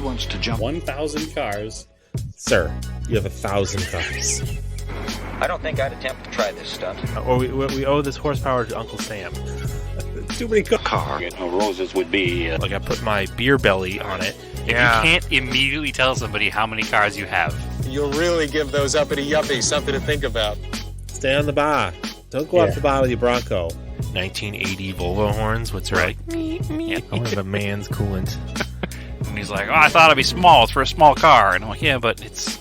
He wants to jump 1,000 cars. Sir, you have 1,000 cars. I don't think I'd attempt to try this stunt. Or we owe this horsepower to Uncle Sam. Too many cars. car. Roses would be... Like I put my beer belly on it. You can't immediately tell somebody how many cars you have. You'll really give those uppity yuppies something to think about. Stay on the bar. Don't go off the bar with your Bronco. 1980 Volvo horns. What's right? I want to have a man's coolant. And he's like, oh, I thought it'd be small. It's for a small car. And I'm like, yeah, but it's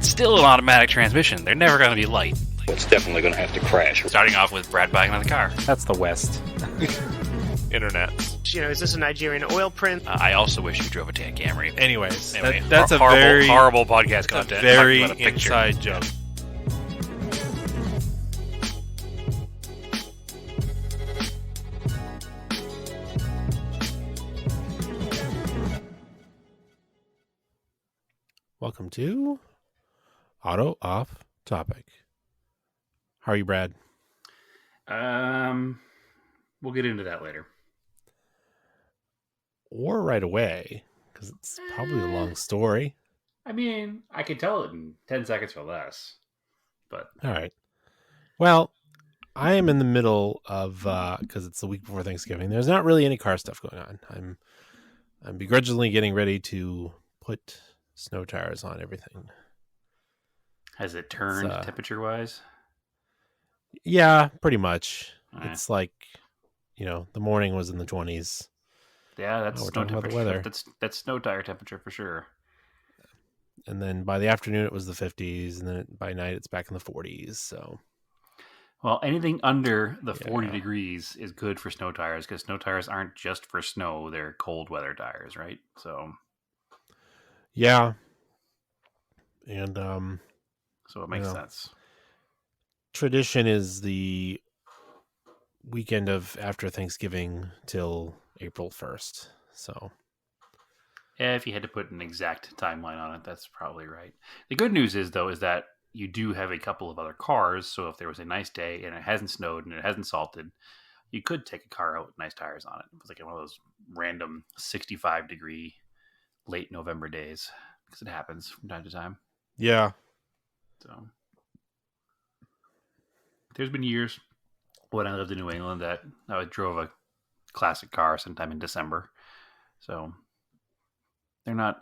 still an automatic transmission. They're never going to be light. It's definitely going to have to crash. Starting off with Brad buying another car. That's the West. Internet. Is this a Nigerian oil print? I also wish you drove a Camry. Anyways, Anyway, that's a horrible, very horrible podcast content. Very Talking about a picture. inside joke. Welcome to Auto Off Topic. How are you, Brad? We'll get into that later. Or right away, because it's probably a long story. I mean, I could tell it in 10 seconds or less. But all right. Well, I am in the middle of because it's the week before Thanksgiving. There's not really any car stuff going on. I'm begrudgingly getting ready to put snow tires on everything. Has it turned temperature-wise? Yeah, pretty much. All right. It's like, the morning was in the 20s. Yeah, that's we're snow talking about the temperature. weather. That's snow tire temperature for sure. And then by the afternoon, it was the 50s. And then by night, it's back in the 40s. So, well, anything under the 40 degrees is good for snow tires because snow tires aren't just for snow. They're cold weather tires, right? So, yeah. And so it makes sense. Tradition is the weekend of after Thanksgiving till April 1st. So, yeah, if you had to put an exact timeline on it, that's probably right. The good news is, though, is that you do have a couple of other cars. So if there was a nice day and it hasn't snowed and it hasn't salted, you could take a car out with nice tires on it. It was like one of those random 65-degree late November days because it happens from time to time. Yeah. So there's been years when I lived in New England that I drove a classic car sometime in December. So they're not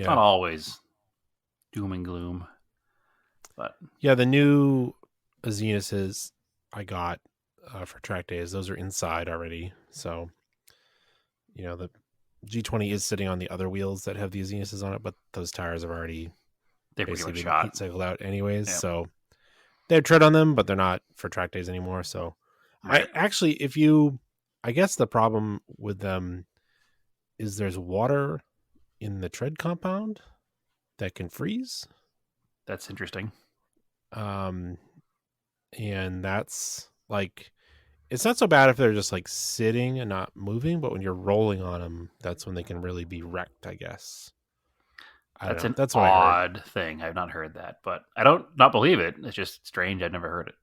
always doom and gloom. But yeah, the new Azenuses I got for track days, those are inside already. So, the G20 is sitting on the other wheels that have the Azenuses on it, but those tires have already basically been heat cycled out anyways. Yep. So they have tread on them, but they're not for track days anymore. So right. I guess the problem with them is there's water in the tread compound that can freeze. That's interesting. And that's like, it's not so bad if they're just like sitting and not moving, but when you're rolling on them, that's when they can really be wrecked, I guess. That's an odd thing. I've not heard that, but I don't not believe it. It's just strange. I've never heard it.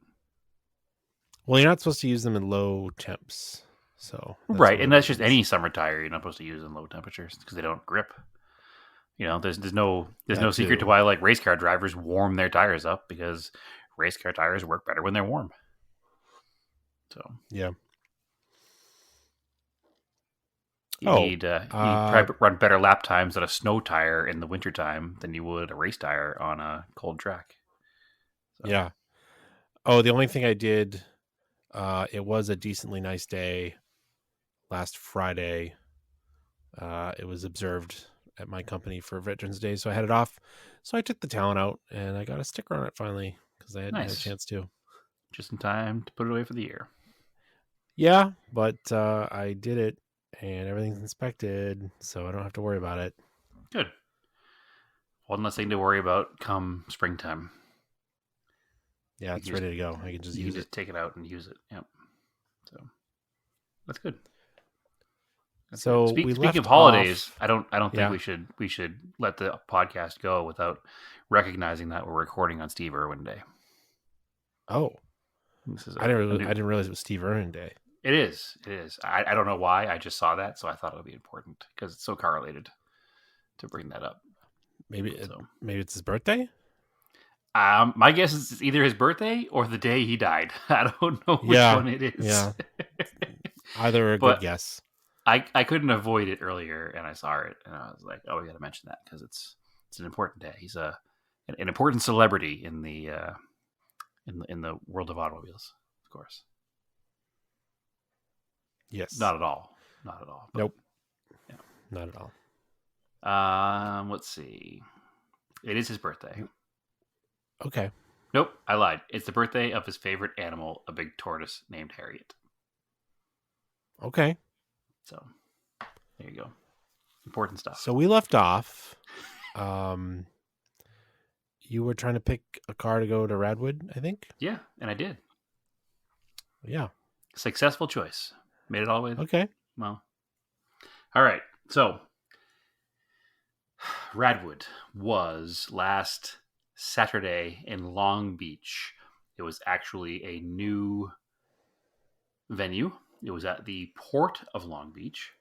Well, you're not supposed to use them in low temps. So right. And that's just any summer tire you're not supposed to use in low temperatures because they don't grip. There's no secret to why like race car drivers warm their tires up because race car tires work better when they're warm. So yeah, you'd probably run better lap times on a snow tire in the wintertime than you would a race tire on a cold track. So. Yeah. Oh, the only thing I did, it was a decently nice day last Friday. It was observed at my company for Veterans Day, so I had it off. So I took the Talon out, and I got a sticker on it finally because I hadn't had a chance to. Just in time to put it away for the year. Yeah, but I did it, and everything's inspected, so I don't have to worry about it. Good. One less thing to worry about come springtime. Yeah, it's ready to go. I can just use it. Just take it out and use it. Yep. So that's good. So speaking of holidays, I don't think we should let the podcast go without recognizing that we're recording on Steve Irwin Day. Oh, I didn't realize it was Steve Irwin Day. It is. I don't know why. I just saw that, so I thought it would be important because it's so correlated. to bring that up. Maybe So. maybe it's his birthday. My guess is it's either his birthday or the day he died. I don't know which one it is. Yeah. Either a But good guess. I couldn't avoid it earlier, and I saw it, and I was like, "Oh, we got to mention that because it's an important day. He's an important celebrity in the in the world of automobiles, of course." Yes. Not at all. But, Nope. Yeah. Not at all. Let's see. It is his birthday. Okay. Nope, I lied. It's the birthday of his favorite animal, a big tortoise named Harriet. Okay. So, there you go. Important stuff. So we left off. You were trying to pick a car to go to Radwood, I think. Yeah, and I did. Yeah. Successful choice. Made it all the way. Okay. Well. All right. So, Radwood was last Saturday in Long Beach. It was actually a new venue. It was at the Port of Long Beach,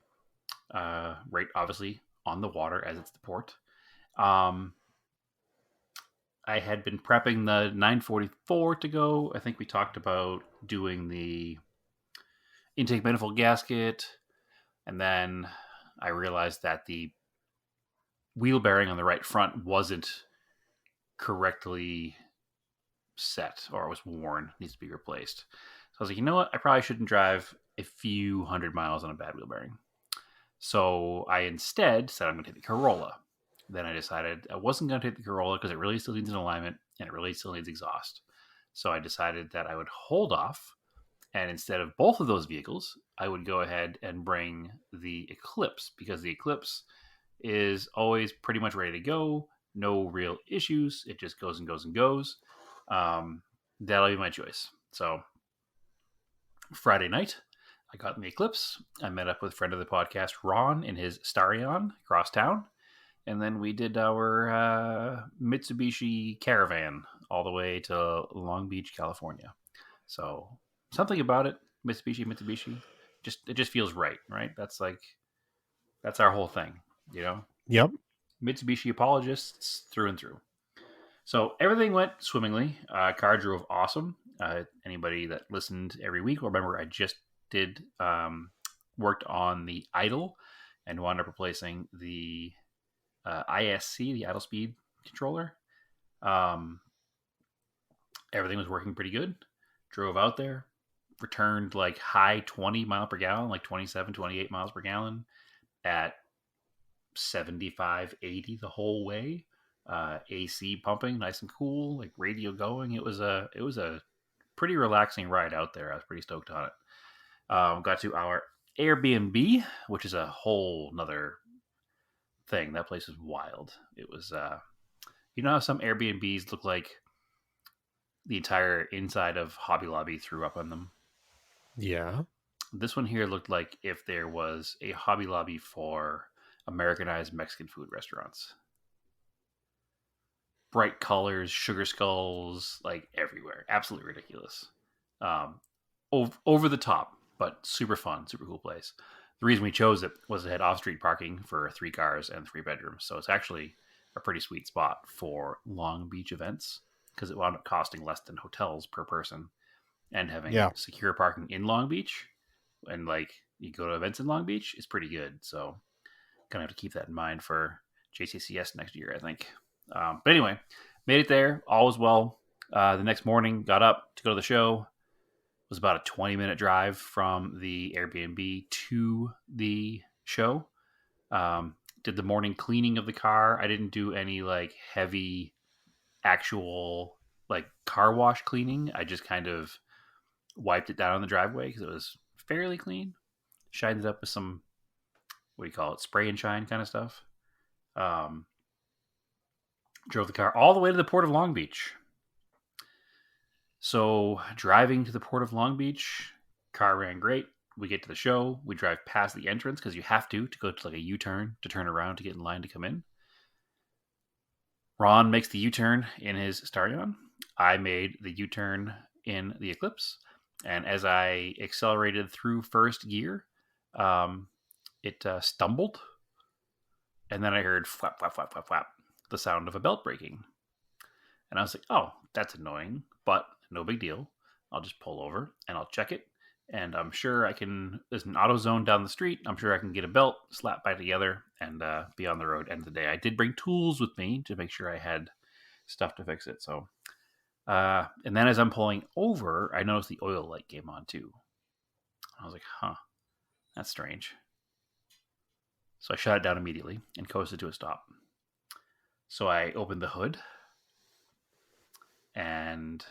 right, obviously on the water as it's the port. I had been prepping the 944 to go. I think we talked about doing the intake manifold gasket, and then I realized that the wheel bearing on the right front wasn't correctly set, or it was worn, needs to be replaced. So I was like, you know what? I probably shouldn't drive a few hundred miles on a bad wheel bearing. So I instead said I'm going to take the Corolla. Then I decided I wasn't going to take the Corolla because it really still needs an alignment and it really still needs exhaust. So I decided that I would hold off, and instead of both of those vehicles, I would go ahead and bring the Eclipse, because the Eclipse is always pretty much ready to go. No real issues. It just goes and goes and goes. That'll be my choice. So Friday night, I got in the Eclipse. I met up with friend of the podcast, Ron, in his Starion across town. And then we did our Mitsubishi Caravan all the way to Long Beach, California. So something about it, Mitsubishi, it just feels right? That's our whole thing, you know? Yep. Mitsubishi apologists through and through. So everything went swimmingly. Car drove awesome. Anybody that listened every week will remember I just did worked on the idle and wound up replacing the ISC, the idle speed controller. Everything was working pretty good. Drove out there, returned like high 20 mile per gallon, like 27, 28 miles per gallon at 75, 80 the whole way. AC pumping, nice and cool, like radio going. It was a pretty relaxing ride out there. I was pretty stoked on it. Got to our Airbnb, which is a whole nother thing. That place is wild. It was, you know how some Airbnbs look like the entire inside of Hobby Lobby threw up on them? Yeah. This one here looked like if there was a Hobby Lobby for Americanized Mexican food restaurants. Bright colors, sugar skulls, like everywhere. Absolutely ridiculous. Over the top, but super fun, super cool place. The reason we chose it was it had off-street parking for 3 cars and 3 bedrooms. So it's actually a pretty sweet spot for Long Beach events, because it wound up costing less than hotels per person, and having secure parking in Long Beach, and like you go to events in Long Beach, is pretty good. So gonna have to keep that in mind for JCCS next year, I think. But anyway, made it there. All was well. The next morning, got up to go to the show. It was about a 20-minute drive from the Airbnb to the show. Did the morning cleaning of the car. I didn't do any like heavy actual like car wash cleaning. I just kind of wiped it down on the driveway because it was fairly clean. Shined it up with some, what do you call it, spray and shine kind of stuff. Drove the car all the way to the Port of Long Beach. So driving to the Port of Long Beach, car ran great. We get to the show. We drive past the entrance because you have to go to like a U-turn to turn around to get in line to come in. Ron makes the U-turn in his Starion. I made the U-turn in the Eclipse. And as I accelerated through first gear, it stumbled. And then I heard flap, flap, flap, flap, flap, the sound of a belt breaking. And I was like, oh, that's annoying, but no big deal. I'll just pull over and I'll check it. And I'm sure I can, there's an auto zone down the street. I'm sure I can get a belt, slap back together, and be on the road end of the day. I did bring tools with me to make sure I had stuff to fix it. So, and then as I'm pulling over, I noticed the oil light came on too. I was like, huh, that's strange. So I shut it down immediately and coasted to a stop. So I opened the hood, and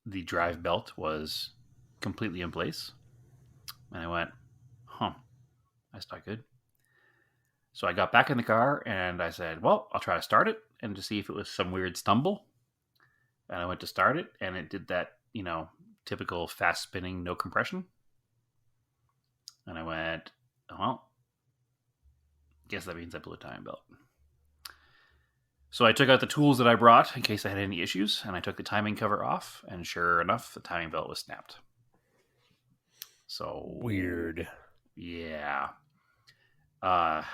the drive belt was completely in place. And I went, huh, that's not good. So I got back in the car and I said, well, I'll try to start it and to see if it was some weird stumble. And I went to start it and it did that, typical fast spinning, no compression. And I went, well, guess that means I blew a timing belt. So I took out the tools that I brought in case I had any issues, and I took the timing cover off, and sure enough, the timing belt was snapped. So Weird. Yeah. I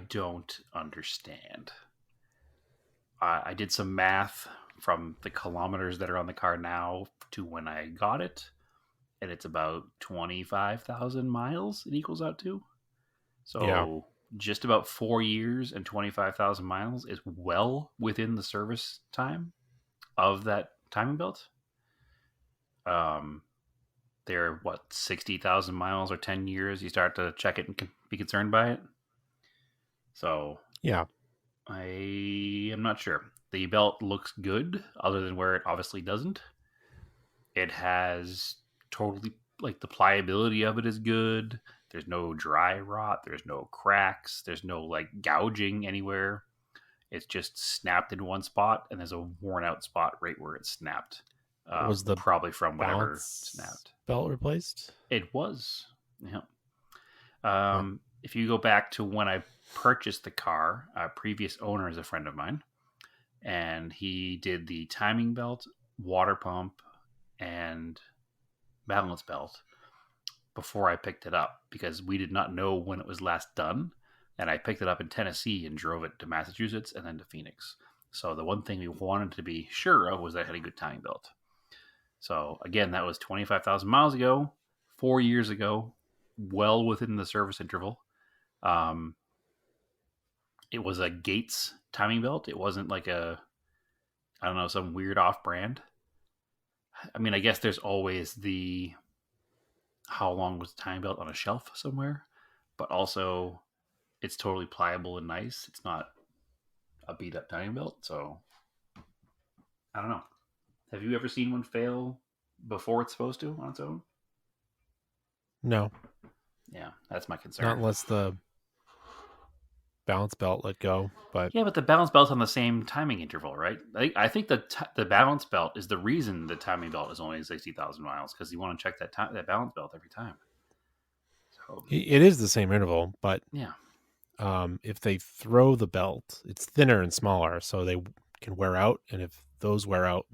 don't understand. I did some math from the kilometers that are on the car now to when I got it, and it's about 25,000 miles it equals out to. So Yeah. Just about 4 years and 25,000 miles is well within the service time of that timing belt. They're 60,000 miles or 10 years. You start to check it and be concerned by it. So Yeah. I am not sure. The belt looks good, other than where it obviously doesn't. It has totally, the pliability of it is good. There's no dry rot. There's no cracks. There's no, gouging anywhere. It's just snapped in one spot, and there's a worn out spot right where it snapped. Was the probably from whenever balance snapped. belt replaced? It was. Yeah. If you go back to when I purchased the car, a previous owner is a friend of mine, and he did the timing belt, water pump, and balance belt before I picked it up, because we did not know when it was last done, and I picked it up in Tennessee and drove it to Massachusetts and then to Phoenix. So the one thing we wanted to be sure of was that I had a good timing belt. So again, that was 25,000 miles ago, 4 years ago, well within the service interval. It was a Gates timing belt. It wasn't some weird off-brand. I mean, I guess there's always the how long was the timing belt on a shelf somewhere, but also it's totally pliable and nice. It's not a beat-up timing belt, so I don't know. Have you ever seen one fail before it's supposed to on its own? No. Yeah, that's my concern. Not unless the balance belt let go. But yeah, but the balance belt's on the same timing interval, right? I think the balance belt is the reason the timing belt is only 60,000 miles, because you want to check that balance belt every time. So it is the same interval, but yeah. If they throw the belt, it's thinner and smaller, so they can wear out. And if those wear out,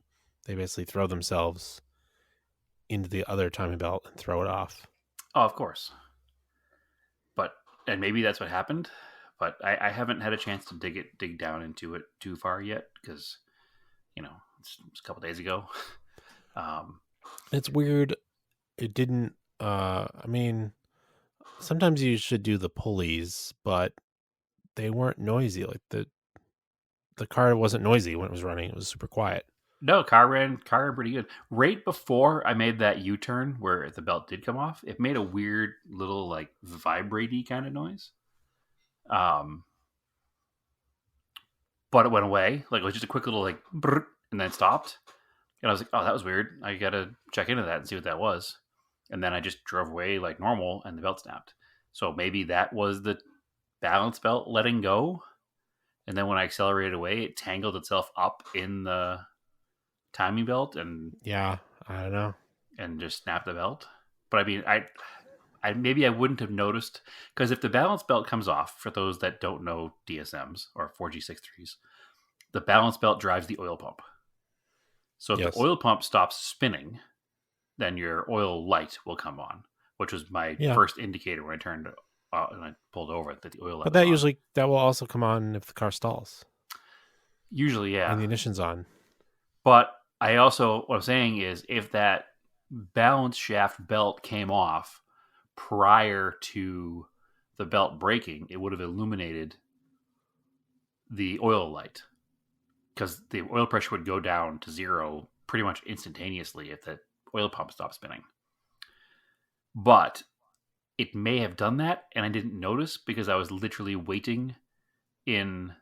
they basically throw themselves into the other timing belt and throw it off. Oh, of course. And maybe that's what happened, but I haven't had a chance to dig down into it too far yet, because, it's a couple days ago. It's weird. It didn't, sometimes you should do the pulleys, but they weren't noisy. The car wasn't noisy when it was running. It was super quiet. No, car ran pretty good. Right before I made that U-turn where the belt did come off, it made a weird little vibrate-y kind of noise. But it went away. It was just a quick little brrr, and then stopped. And I was like, oh, that was weird. I gotta check into that and see what that was. And then I just drove away like normal, and the belt snapped. So maybe that was the balance belt letting go. And then when I accelerated away, it tangled itself up in the timing belt, and yeah, I don't know, and just snapped the belt. But I mean, I maybe I wouldn't have noticed, because if the balance belt comes off, for those that don't know DSMs or 4G63s, the balance belt drives the oil pump. So if the oil pump stops spinning, then your oil light will come on, which was my first indicator when I turned and I pulled over that the oil light But was on. that will also come on if the car stalls Usually, yeah. and the ignition's on. But what I'm saying is if that balance shaft belt came off prior to the belt breaking, it would have illuminated the oil light because the oil pressure would go down to zero pretty much instantaneously if the oil pump stopped spinning. But it may have done that, and I didn't notice because I was literally waiting in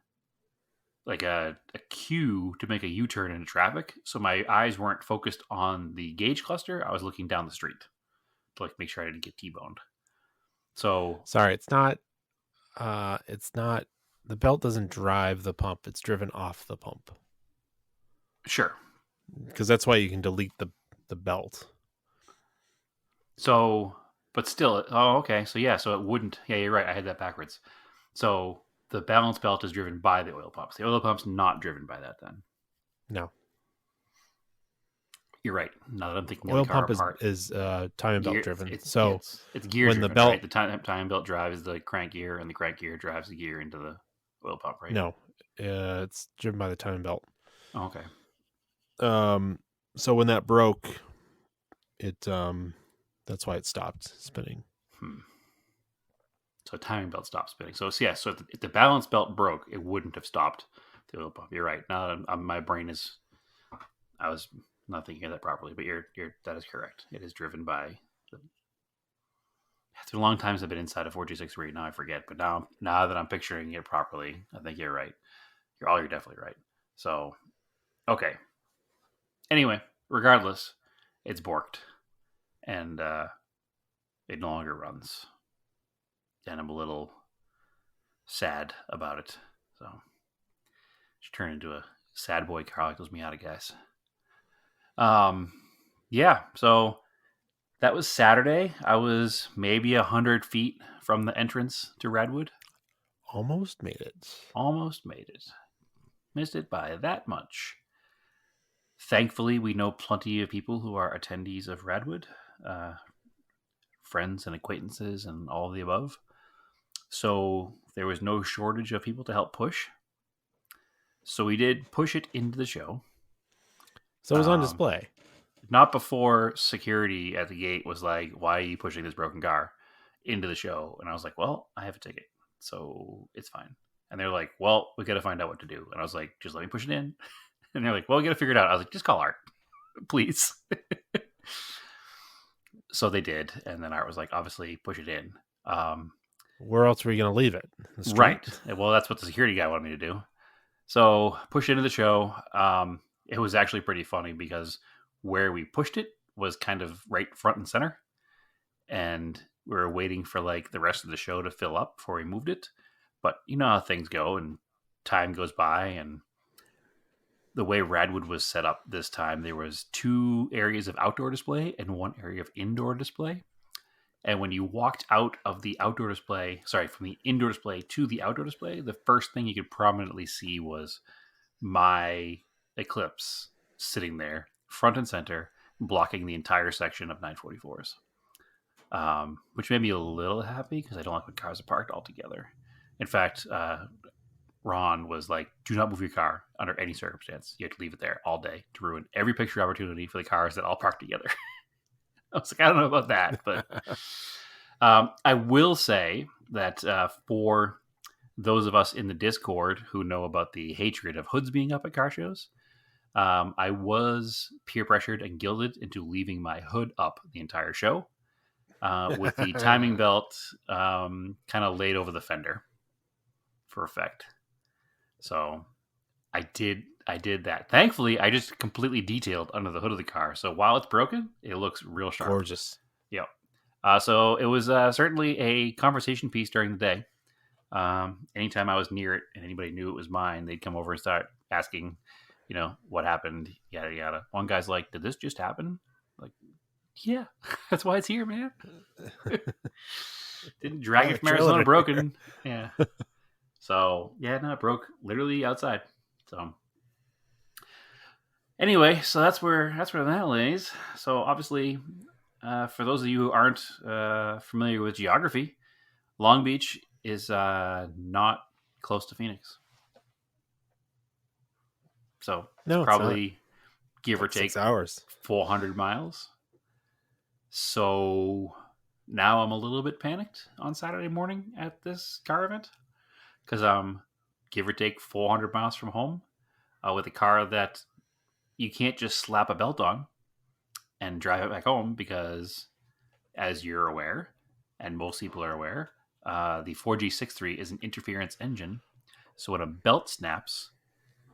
like a queue to make a U-turn into traffic. So my eyes weren't focused on the gauge cluster. I was looking down the street to like make sure I didn't get T-boned. So Sorry, it's not. The belt doesn't drive the pump. It's driven off the pump sure. because that's why you can delete the belt. So, but still, okay. So yeah, so it wouldn't. Yeah, you're right. I had that backwards. So the balance belt is driven by the oil pumps. The oil pump's not driven by that then. No, You're right. Now that I'm thinking oil of the car pump apart. is timing belt driven. It's gear when driven, the belt, right? The timing belt drives the crank gear, and the crank gear drives the gear into the oil pump, right? no, it's driven by the timing belt. Oh, okay. So when that broke, that's why it stopped spinning. So timing belt stopped spinning. So yeah, so if the balance belt broke, it wouldn't have stopped the oil pump. You're right. Now that my brain is, I was not thinking of that properly, but that is correct. It is driven by. It's been a long time since I've been inside a 4G63. Now I forget, but now that I'm picturing it properly, I think you're right. You're definitely right. So, okay. Anyway, regardless, it's borked, and it no longer runs. And I'm a little sad about it. So, should turn into a sad boy car like those Miata guys. Yeah. So that was Saturday. I was maybe 100 feet from the entrance to Radwood. Almost made it. Almost made it. Missed it by that much. Thankfully, we know plenty of people who are attendees of Radwood, friends and acquaintances and all of the above. So there was no shortage of people to help push. So we did push it into the show. So it was on display. Not before security at the gate was like, why are you pushing this broken car into the show? And I was like, well, I have a ticket, so it's fine. And they're like, well, we got to find out what to do. And I was like, just let me push it in. And they're like, well, we got to figure it out. I was like, just call Art, please. So they did. And then Art was like, obviously, push it in. Where else were you going to leave it? Right. Well, that's what the security guy wanted me to do. So push it into the show. It was actually pretty funny because where we pushed it was kind of right front and center. And we were waiting for like the rest of the show to fill up before we moved it. But you know how things go and time goes by. And the way Radwood was set up this time, there was 2 areas of outdoor display and 1 area of indoor display. And when you walked out of the outdoor display, from the indoor display to the outdoor display, the first thing you could prominently see was my Eclipse sitting there, front and center, blocking the entire section of 944s. Which made me a little happy because I don't like when cars are parked all together. In fact, Ron was like, do not move your car under any circumstance. You have to leave it there all day to ruin every picture opportunity for the cars that all park together. I was like, I don't know about that, but I will say that for those of us in the Discord who know about the hatred of hoods being up at car shows, I was peer pressured and guilted into leaving my hood up the entire show with the timing belt kind of laid over the fender for effect. So I did that. Thankfully, I just completely detailed under the hood of the car. So while it's broken, it looks real sharp. Gorgeous. Yep. So it was certainly a conversation piece during the day. Anytime I was near it and anybody knew it was mine, they'd come over and start asking, what happened, yada, yada. One guy's like, did this just happen? Like, yeah, that's why it's here, man. Didn't drag it from Arizona broken. Yeah. So, yeah, no, it broke literally outside. So, anyway, so that's where that lays. So, obviously, for those of you who aren't familiar with geography, Long Beach is not close to Phoenix. So No, it's probably give or Like take 6 hours. 400 miles. So now I'm a little bit panicked on Saturday morning at this car event because I'm give or take 400 miles from home with a car that you can't just slap a belt on and drive it back home because, as you're aware, and most people are aware, the 4G63 is an interference engine. So when a belt snaps,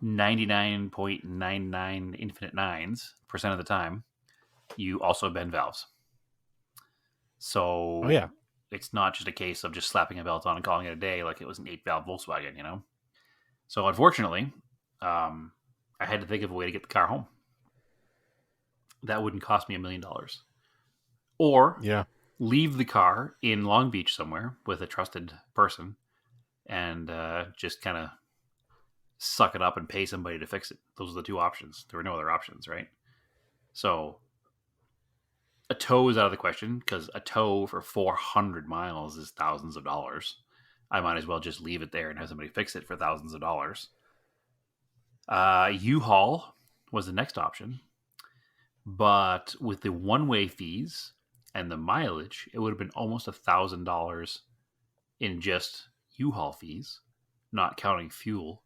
99.99 infinite nines percent of the time, you also bend valves. So Oh, yeah. it's not just a case of just slapping a belt on and calling it a day like it was an 8-valve Volkswagen, you know? So unfortunately, I had to think of a way to get the car home. That wouldn't cost me $1 million. Or Yeah. leave the car in Long Beach somewhere with a trusted person and just kind of suck it up and pay somebody to fix it. Those are the two options. There were no other options, right? So a tow is out of the question because a tow for 400 miles is thousands of dollars. I might as well just leave it there and have somebody fix it for thousands of dollars. U-Haul was the next option, but with the one-way fees and the mileage, it would have been almost $1,000 in just U-Haul fees, not counting fuel.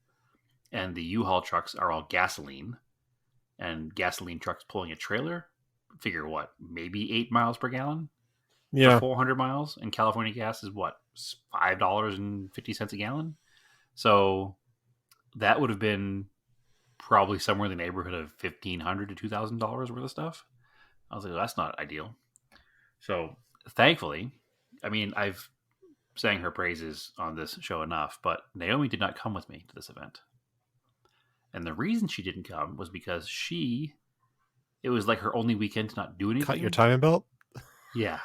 And the U-Haul trucks are all gasoline, and gasoline trucks pulling a trailer, figure what, maybe 8 miles per gallon Yeah. for 400 miles, and California gas is what, $5.50 a gallon? So that would have been probably somewhere in the neighborhood of $1,500 to $2,000 worth of stuff. I was like, well, that's not ideal. So thankfully, I mean, I've sang her praises on this show enough, but Naomi did not come with me to this event. And the reason she didn't come was because it was like her only weekend to not do anything. Cut your timing belt? Yeah.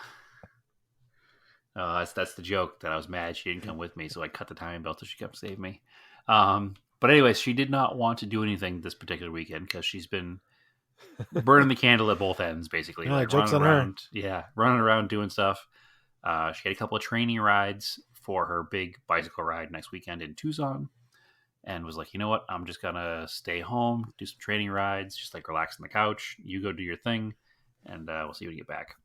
That's the joke, that I was mad she didn't come with me, so I cut the timing belt so she come save me. But anyways, she did not want to do anything this particular weekend because she's been burning the candle at both ends, basically. Yeah, like joke's running on her. around, yeah, running around doing stuff. She had a couple of training rides for her big bicycle ride next weekend in Tucson, and was like, you know what, I'm just gonna stay home, do some training rides, just like relax on the couch. You go do your thing, and we'll see when you get back.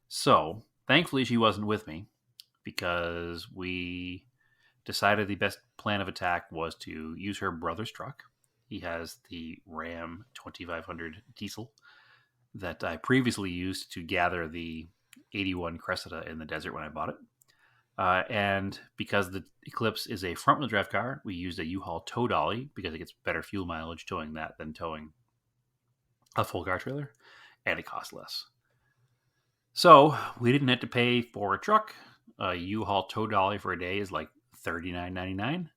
So thankfully, she wasn't with me because we decided the best plan of attack was to use her brother's truck. He has the Ram 2500 diesel that I previously used to gather the 81 Cressida in the desert when I bought it. And because the Eclipse is a front-wheel drive car, we used a U-Haul tow dolly because it gets better fuel mileage towing that than towing a full car trailer, and it costs less. So we didn't have to pay for a truck. A U-Haul tow dolly for a day is like $39.99.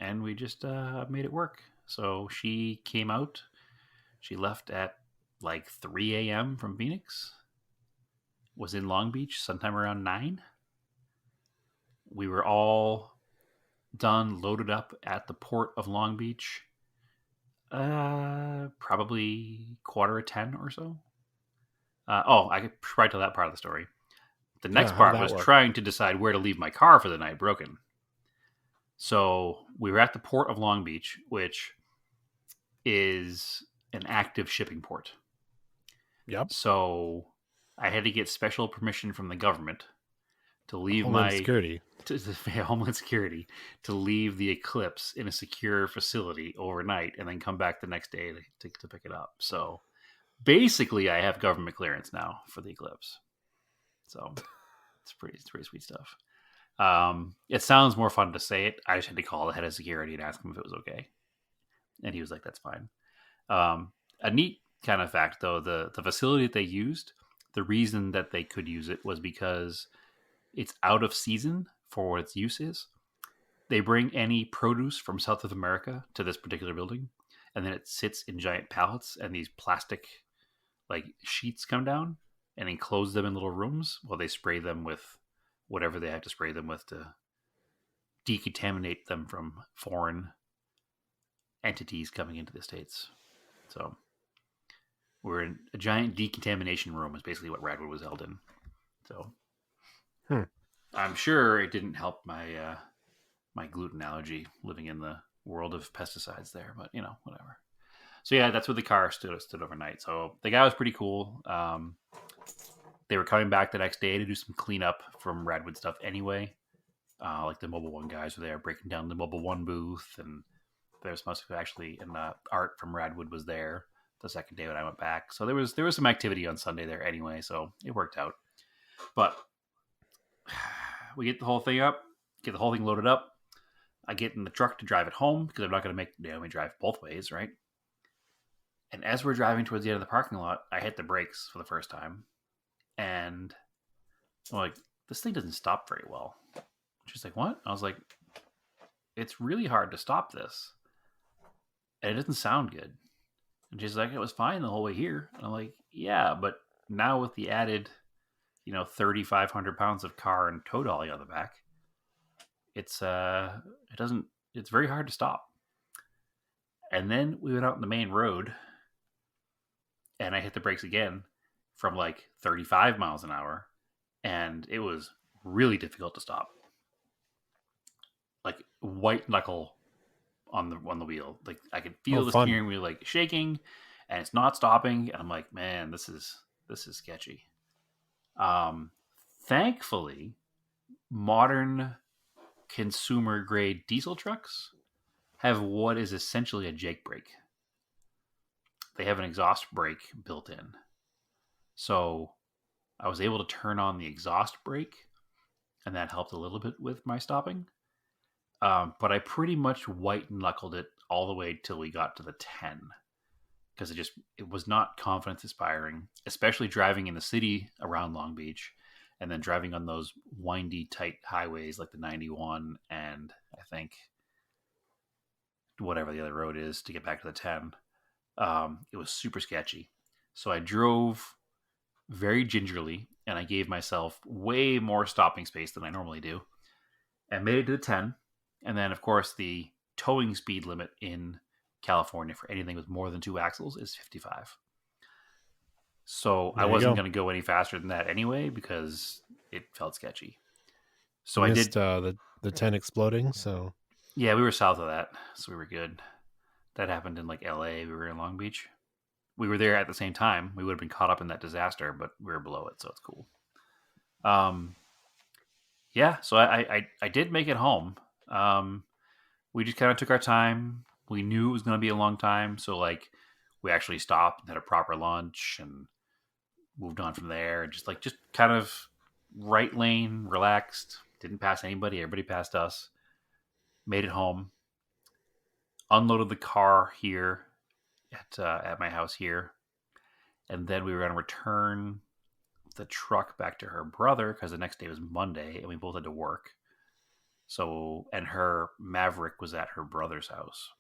And we just made it work. So she came out. She left at like 3 a.m. from Phoenix. Was in Long Beach sometime around 9. We were all done, loaded up at the port of Long Beach. Probably 9:45 or so. I could probably tell that part of the story. The next how'd part that was work? trying to decide where to leave my car for the night broken. So we were at the port of Long Beach, which is an active shipping port. Yep. So I had to get special permission from the government to leave Homeland Security. Homeland Security to leave the Eclipse in a secure facility overnight and then come back the next day to pick it up. So basically, I have government clearance now for the Eclipse. So it's pretty sweet stuff. It sounds more fun to say it. I just had to call the head of security and ask him if it was okay, and he was like, "That's fine." A neat kind of fact, though, the facility that they used, the reason that they could use it was because it's out of season for what its use is. They bring any produce from South of America to this particular building, and then it sits in giant pallets, and these plastic like sheets come down and enclose them in little rooms while they spray them with whatever they have to spray them with to decontaminate them from foreign entities coming into the States. So we're in a giant decontamination room is basically what Radwood was held in. So I'm sure it didn't help my my gluten allergy living in the world of pesticides there, but whatever. So yeah, that's where the car stood overnight. So the guy was pretty cool. They were coming back the next day to do some cleanup from Radwood stuff anyway. Like the Mobile One guys were there breaking down the Mobile One booth, and there's must have actually, and Art from Radwood was there the second day when I went back. So there was some activity on Sunday there anyway, so it worked out. But we get the whole thing loaded up. I get in the truck to drive it home because I'm not going to make Naomi drive both ways, right? And as we're driving towards the end of the parking lot, I hit the brakes for the first time. And I'm like, this thing doesn't stop very well. She's like, what? I was like, it's really hard to stop this. And it doesn't sound good. And she's like, it was fine the whole way here. And I'm like, yeah, but now with the added, 3,500 pounds of car and tow dolly on the back, it's very hard to stop. And then we went out on the main road and I hit the brakes again from like 35 miles an hour, and it was really difficult to stop. Like white knuckle on the wheel. Like I could feel the steering wheel like shaking, and it's not stopping. And I'm like, man, this is sketchy. Thankfully, modern consumer grade diesel trucks have what is essentially a Jake brake. They have an exhaust brake built in. So I was able to turn on the exhaust brake, and that helped a little bit with my stopping. But I pretty much white knuckled it all the way till we got to the 10, because it was not confidence inspiring, especially driving in the city around Long Beach, and then driving on those windy, tight highways like the 91 and I think whatever the other road is to get back to the 10. It was super sketchy. So I drove very gingerly, and I gave myself way more stopping space than I normally do, and made it to the 10. And then, of course, the towing speed limit in California for anything with more than 2 axles is 55. So I wasn't going to go any faster than that anyway because it felt sketchy. So I did the 10 exploding. So yeah, we were south of that, so we were good. That happened in like LA. We were in Long Beach. We were there at the same time. We would have been caught up in that disaster, but we were below it, so it's cool. Yeah, so I did make it home. We just kind of took our time. We knew it was going to be a long time, so like we actually stopped and had a proper lunch and moved on from there. Just kind of right lane, relaxed. Didn't pass anybody. Everybody passed us. Made it home. Unloaded the car here at my house here, and then we were going to return the truck back to her brother because the next day was Monday, and we both had to work. So, and her Maverick was at her brother's house.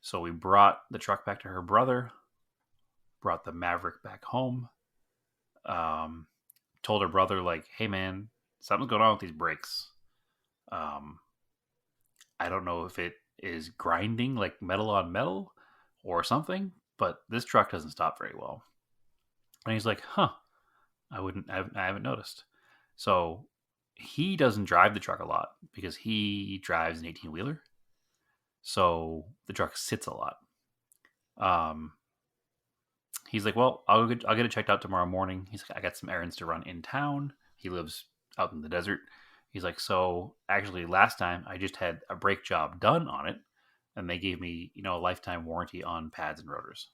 So we brought the truck back to her brother, brought the Maverick back home, told her brother, like, hey man, something's going on with these brakes. I don't know if it is grinding like metal on metal or something, but this truck doesn't stop very well. And he's like, huh, I haven't noticed. So he doesn't drive the truck a lot because he drives an 18-wheeler. So the truck sits a lot. He's like, well, I'll get it checked out tomorrow morning. He's like, I got some errands to run in town. He lives out in the desert. He's like, so actually last time I just had a brake job done on it, and they gave me, a lifetime warranty on pads and rotors.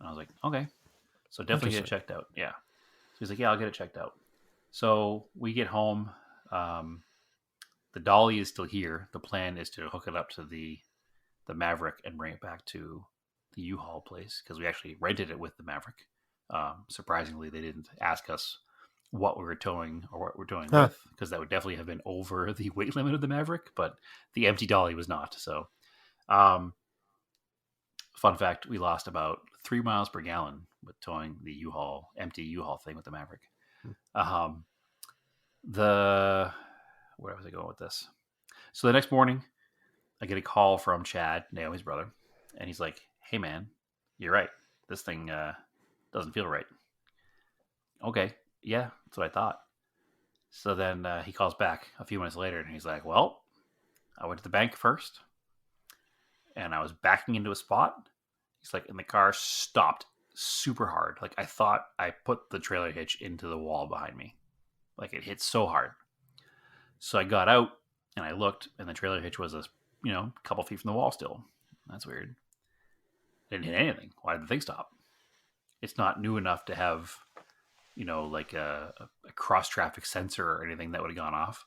And I was like, okay. So definitely get it checked out. Yeah. So he's like, yeah, I'll get it checked out. So we get home. The dolly is still here. The plan is to hook it up to the Maverick and bring it back to the U-Haul place because we actually rented it with the Maverick. Surprisingly, they didn't ask us what we were towing or what we're towing with, because that would definitely have been over the weight limit of the Maverick, but the empty dolly was not. So, fun fact, we lost about 3 miles per gallon with towing the empty U-Haul thing with the Maverick. Where was I going with this? So the next morning, I get a call from Chad, Naomi's brother, and he's like, hey man, you're right. This thing doesn't feel right. Okay. Yeah, that's what I thought. So then he calls back a few minutes later and he's like, well, I went to the bank first and I was backing into a spot. He's like, and the car stopped super hard. Like I thought I put the trailer hitch into the wall behind me. Like it hit so hard. So I got out and I looked and the trailer hitch was a couple feet from the wall still. That's weird. Didn't hit anything. Why did the thing stop? It's not new enough to have, like a cross traffic sensor or anything that would have gone off.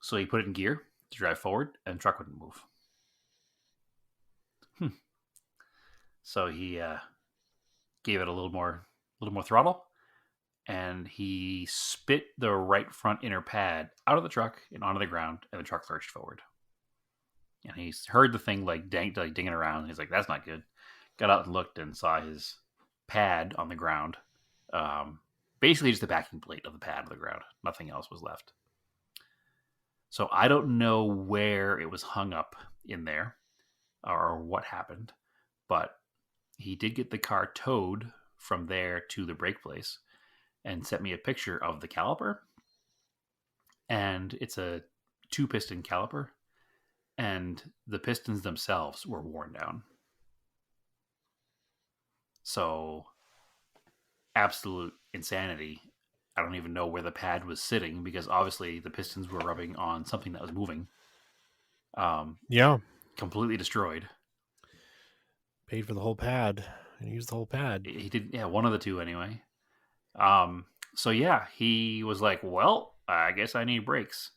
So he put it in gear to drive forward and the truck wouldn't move. So he gave it a little more throttle, and he spit the right front inner pad out of the truck and onto the ground, and the truck lurched forward. And he heard the thing dinging around. He's like, "That's not good." Got out and looked and saw his pad on the ground. Basically, just the backing plate of the pad on the ground. Nothing else was left. So I don't know where it was hung up in there or what happened, but he did get the car towed from there to the brake place and sent me a picture of the caliper. And it's a 2-piston caliper, and the pistons themselves were worn down. So absolute insanity. I don't even know where the pad was sitting because obviously the pistons were rubbing on something that was moving. Yeah. Completely destroyed. Paid for the whole pad and used the whole pad. He did, yeah, one of the two anyway. So yeah, he was like, well, I guess I need brakes.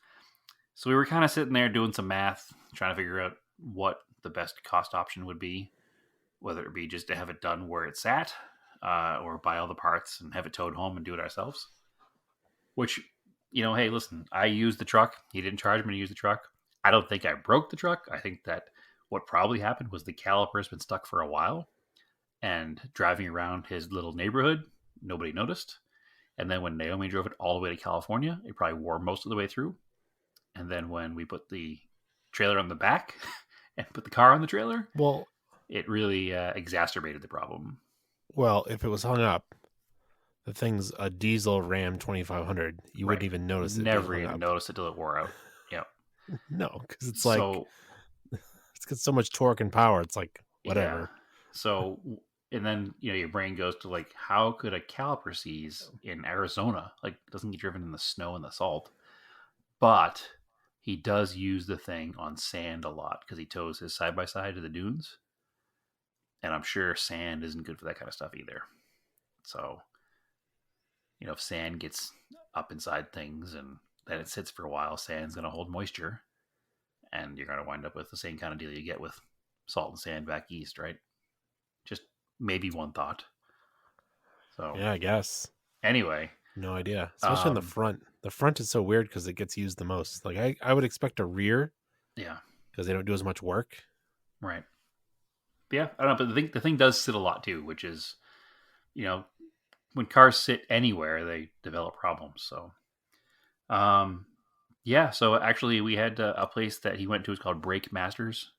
So we were kind of sitting there doing some math, trying to figure out what the best cost option would be, whether it be just to have it done where it's at, or buy all the parts and have it towed home and do it ourselves. Which, hey, listen, I used the truck. He didn't charge me to use the truck. I don't think I broke the truck. I think that what probably happened was the caliper's been stuck for a while, and driving around his little neighborhood, nobody noticed. And then when Naomi drove it all the way to California, it probably wore most of the way through. And then when we put the trailer on the back and put the car on the trailer, well, it really exacerbated the problem. Well, if it was hung up, the thing's a diesel Ram 2500. You wouldn't even notice it. Never even notice it till it wore out. Yep. No, because it's like it's got so much torque and power. It's like whatever. Yeah. So, and then your brain goes to like, how could a caliper seize in Arizona? Like, it doesn't get driven in the snow and the salt, but he does use the thing on sand a lot because he tows his side by side to the dunes, and I'm sure sand isn't good for that kind of stuff either. So, if sand gets up inside things and then it sits for a while, sand's going to hold moisture, and you're going to wind up with the same kind of deal you get with salt and sand back east, right? Just maybe one thought. So yeah, I guess. Anyway, no idea. Especially in the front. The front is so weird because it gets used the most. Like I would expect a rear. Yeah, because they don't do as much work. Right. But yeah, I don't know. But the thing does sit a lot too, which is, when cars sit anywhere, they develop problems. So, yeah. So actually, we had a place that he went to. It's called Brake Masters.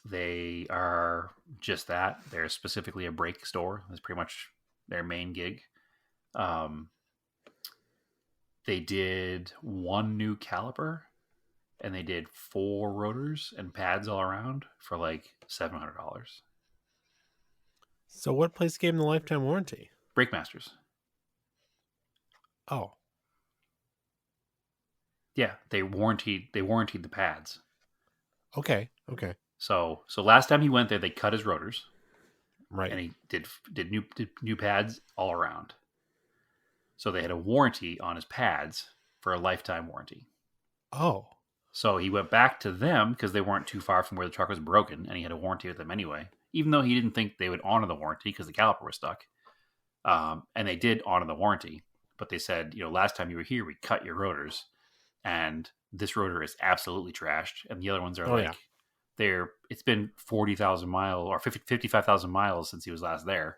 They are just that. They're specifically a brake store. That's pretty much their main gig. They did one new caliper, and they did 4 rotors and pads all around for like $700. So what place gave him the lifetime warranty? Brake Masters. Oh. Yeah, they warranted the pads. Okay. So last time he went there, they cut his rotors. Right. And he did new pads all around. So they had a warranty on his pads for a lifetime warranty. Oh. So he went back to them because they weren't too far from where the truck was broken, and he had a warranty with them anyway, even though he didn't think they would honor the warranty because the caliper was stuck. And they did honor the warranty, but they said, last time you were here, we cut your rotors, and this rotor is absolutely trashed, and the other ones are it's been 40,000 miles or 55,000 miles since he was last there,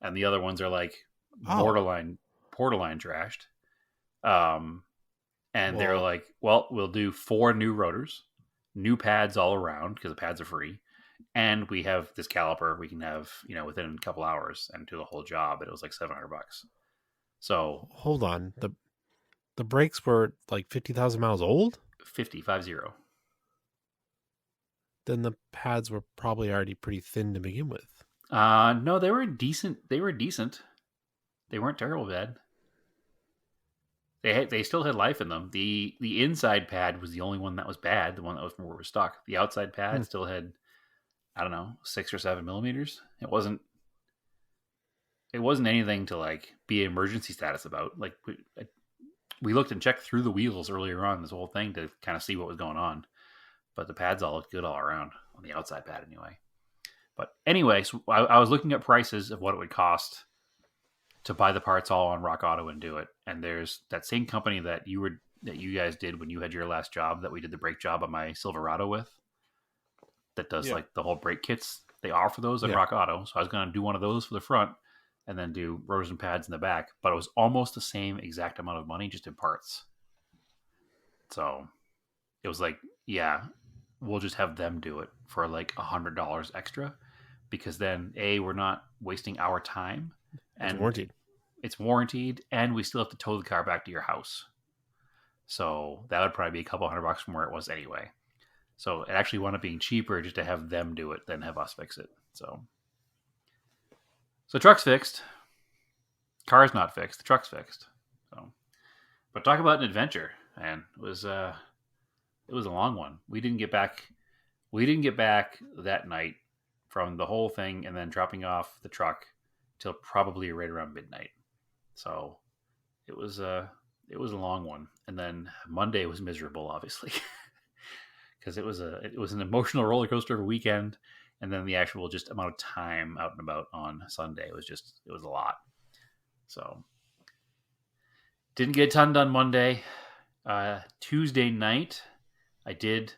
and the other ones are like borderline trashed. And they're like, well, we'll do 4 new rotors, new pads all around because the pads are free. And we have this caliper we can have, within a couple hours and do the whole job. But it was like $700. So Hold on. The brakes were like 50,000 miles old? 50. Then the pads were probably already pretty thin to begin with. No, they were decent. They weren't terrible bad. They still had life in them. The inside pad was the only one that was bad, the one that was where it was stuck. The outside pad still had, I don't know, 6 or 7 millimeters. It wasn't anything to like be emergency status about. Like we looked and checked through the wheels earlier on this whole thing to kind of see what was going on. But the pads all looked good all around on the outside pad anyway. But anyway, so I was looking at prices of what it would cost to buy the parts all on Rock Auto and do it. And there's that same company that you guys did when you had your last job that we did the brake job on my Silverado with, that does like the whole brake kits. They offer those at Rock Auto. So I was going to do one of those for the front and then do rotors and pads in the back. But it was almost the same exact amount of money, just in parts. So it was like, yeah, we'll just have them do it for like $100 extra, because then we're not wasting our time, and it's warranted, and we still have to tow the car back to your house. So that would probably be a couple $100 from where it was anyway. So it actually wound up being cheaper just to have them do it than have us fix it. So truck's fixed. Car's not fixed. The truck's fixed. So, but talk about an adventure, man. It was a long one. We didn't get back that night from the whole thing and then dropping off the truck till probably right around midnight. So it was a long one. And then Monday was miserable, obviously, because it was an emotional roller coaster of a weekend. And then the actual just amount of time out and about on Sunday was a lot. So didn't get a ton done Monday. Tuesday night, I did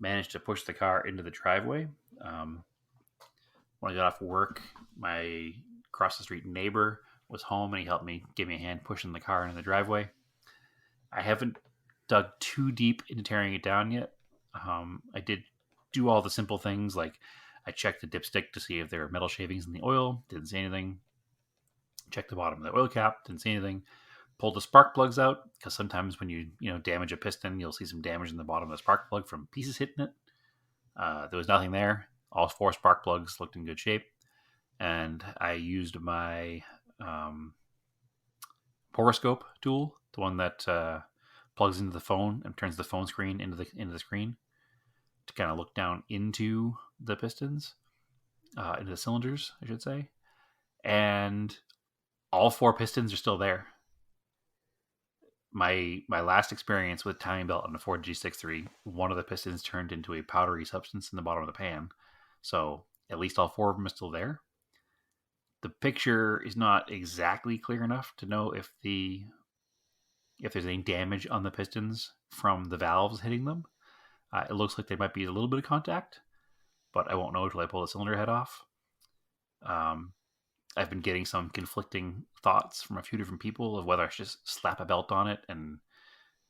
manage to push the car into the driveway. When I got off work, my across the street neighbor was home and he helped me, give me a hand pushing the car into the driveway. I haven't dug too deep into tearing it down yet. I did do all the simple things, like I checked the dipstick to see if there were metal shavings in the oil. Didn't see anything. Checked the bottom of the oil cap. Didn't see anything. Pulled the spark plugs out, because sometimes when you damage a piston, you'll see some damage in the bottom of the spark plug from pieces hitting it. There was nothing there. All 4 spark plugs looked in good shape, and I used my poroscope tool, the one that plugs into the phone and turns the phone screen into the screen, to kind of look down into the pistons, into the cylinders, I should say, and all 4 pistons are still there. My last experience with timing belt on the Ford G63, one of the pistons turned into a powdery substance in the bottom of the pan. So at least all 4 of them are still there. The picture is not exactly clear enough to know if there's any damage on the pistons from the valves hitting them. It looks like there might be a little bit of contact, but I won't know until I pull the cylinder head off. I've been getting some conflicting thoughts from a few different people of whether I should just slap a belt on it and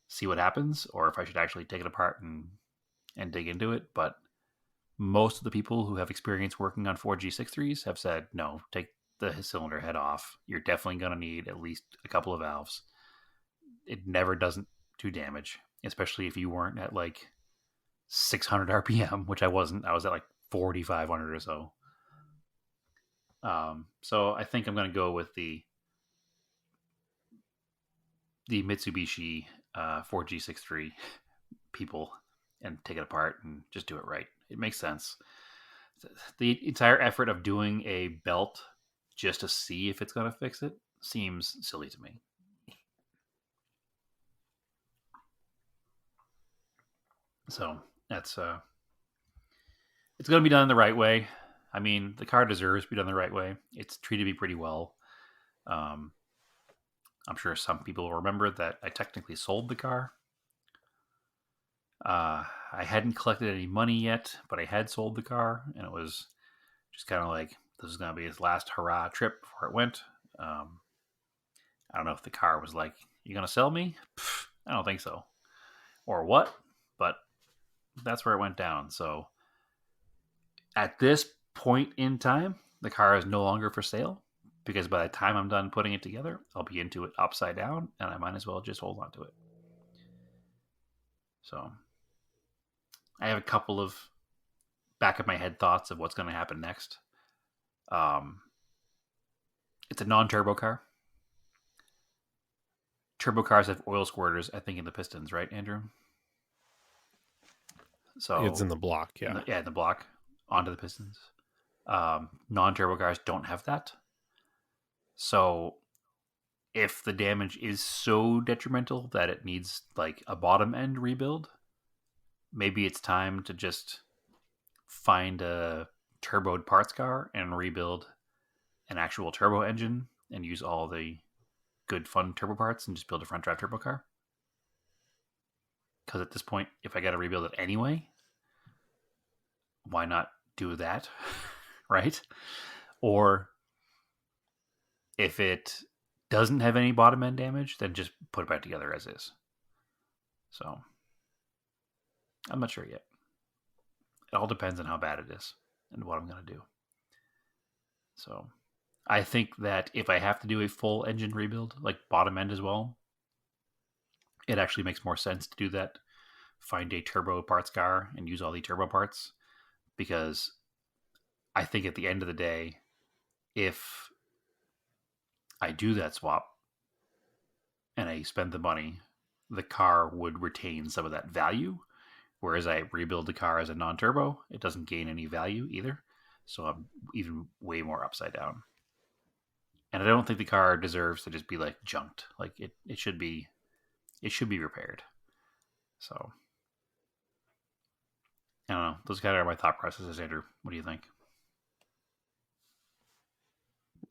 see what happens, or if I should actually take it apart and dig into it. But most of the people who have experience working on Ford G63s have said, no, take the cylinder head off. You're definitely going to need at least a couple of valves. It never doesn't do damage, especially if you weren't at like 600 RPM, which I wasn't. I was at like 4,500 or so. So I think I'm going to go with the Mitsubishi Ford G63 people and take it apart and just do it right. It makes sense. The entire effort of doing a belt just to see if it's going to fix it seems silly to me. So that's it's going to be done the right way. I mean, the car deserves to be done the right way. It's treated me pretty well. I'm sure some people will remember that I technically sold the car. I hadn't collected any money yet, but I had sold the car, and it was just kind of like, this is going to be his last hurrah trip before it went. I don't know if the car was like, you going to sell me? Pfft, I don't think so. Or what? But that's where it went down. So at this point in time, the car is no longer for sale. because by the time I'm done putting it together, I'll be into it upside down, and I might as well just hold on to it. So I have a couple of back of my head thoughts of what's going to happen next. It's a non-turbo car. Turbo cars have oil squirters, I think, in the pistons, right, Andrew? So It's in the block, yeah. In the block onto the pistons. Non-turbo cars don't have that. So if the damage is so detrimental that it needs like a bottom end rebuild, maybe it's time to just find a turboed parts car and rebuild an actual turbo engine and use all the good fun turbo parts and just build a front drive turbo car. Because at this point, if I got to rebuild it anyway, why not do that? Right? Or if it doesn't have any bottom end damage, then just put it back together as is. So I'm not sure yet. It all depends on how bad it is and what I'm going to do. So I think that if I have to do a full engine rebuild, like bottom end as well, it actually makes more sense to do that. Find a turbo parts car and use all the turbo parts, because I think at the end of the day, if I do that swap and I spend the money, the car would retain some of that value. Whereas I rebuild the car as a non-turbo, it doesn't gain any value either. So I'm even way more upside down. And I don't think the car deserves to just be like junked. Like it should be repaired. So I don't know. Those kind of are my thought processes, Andrew. What do you think?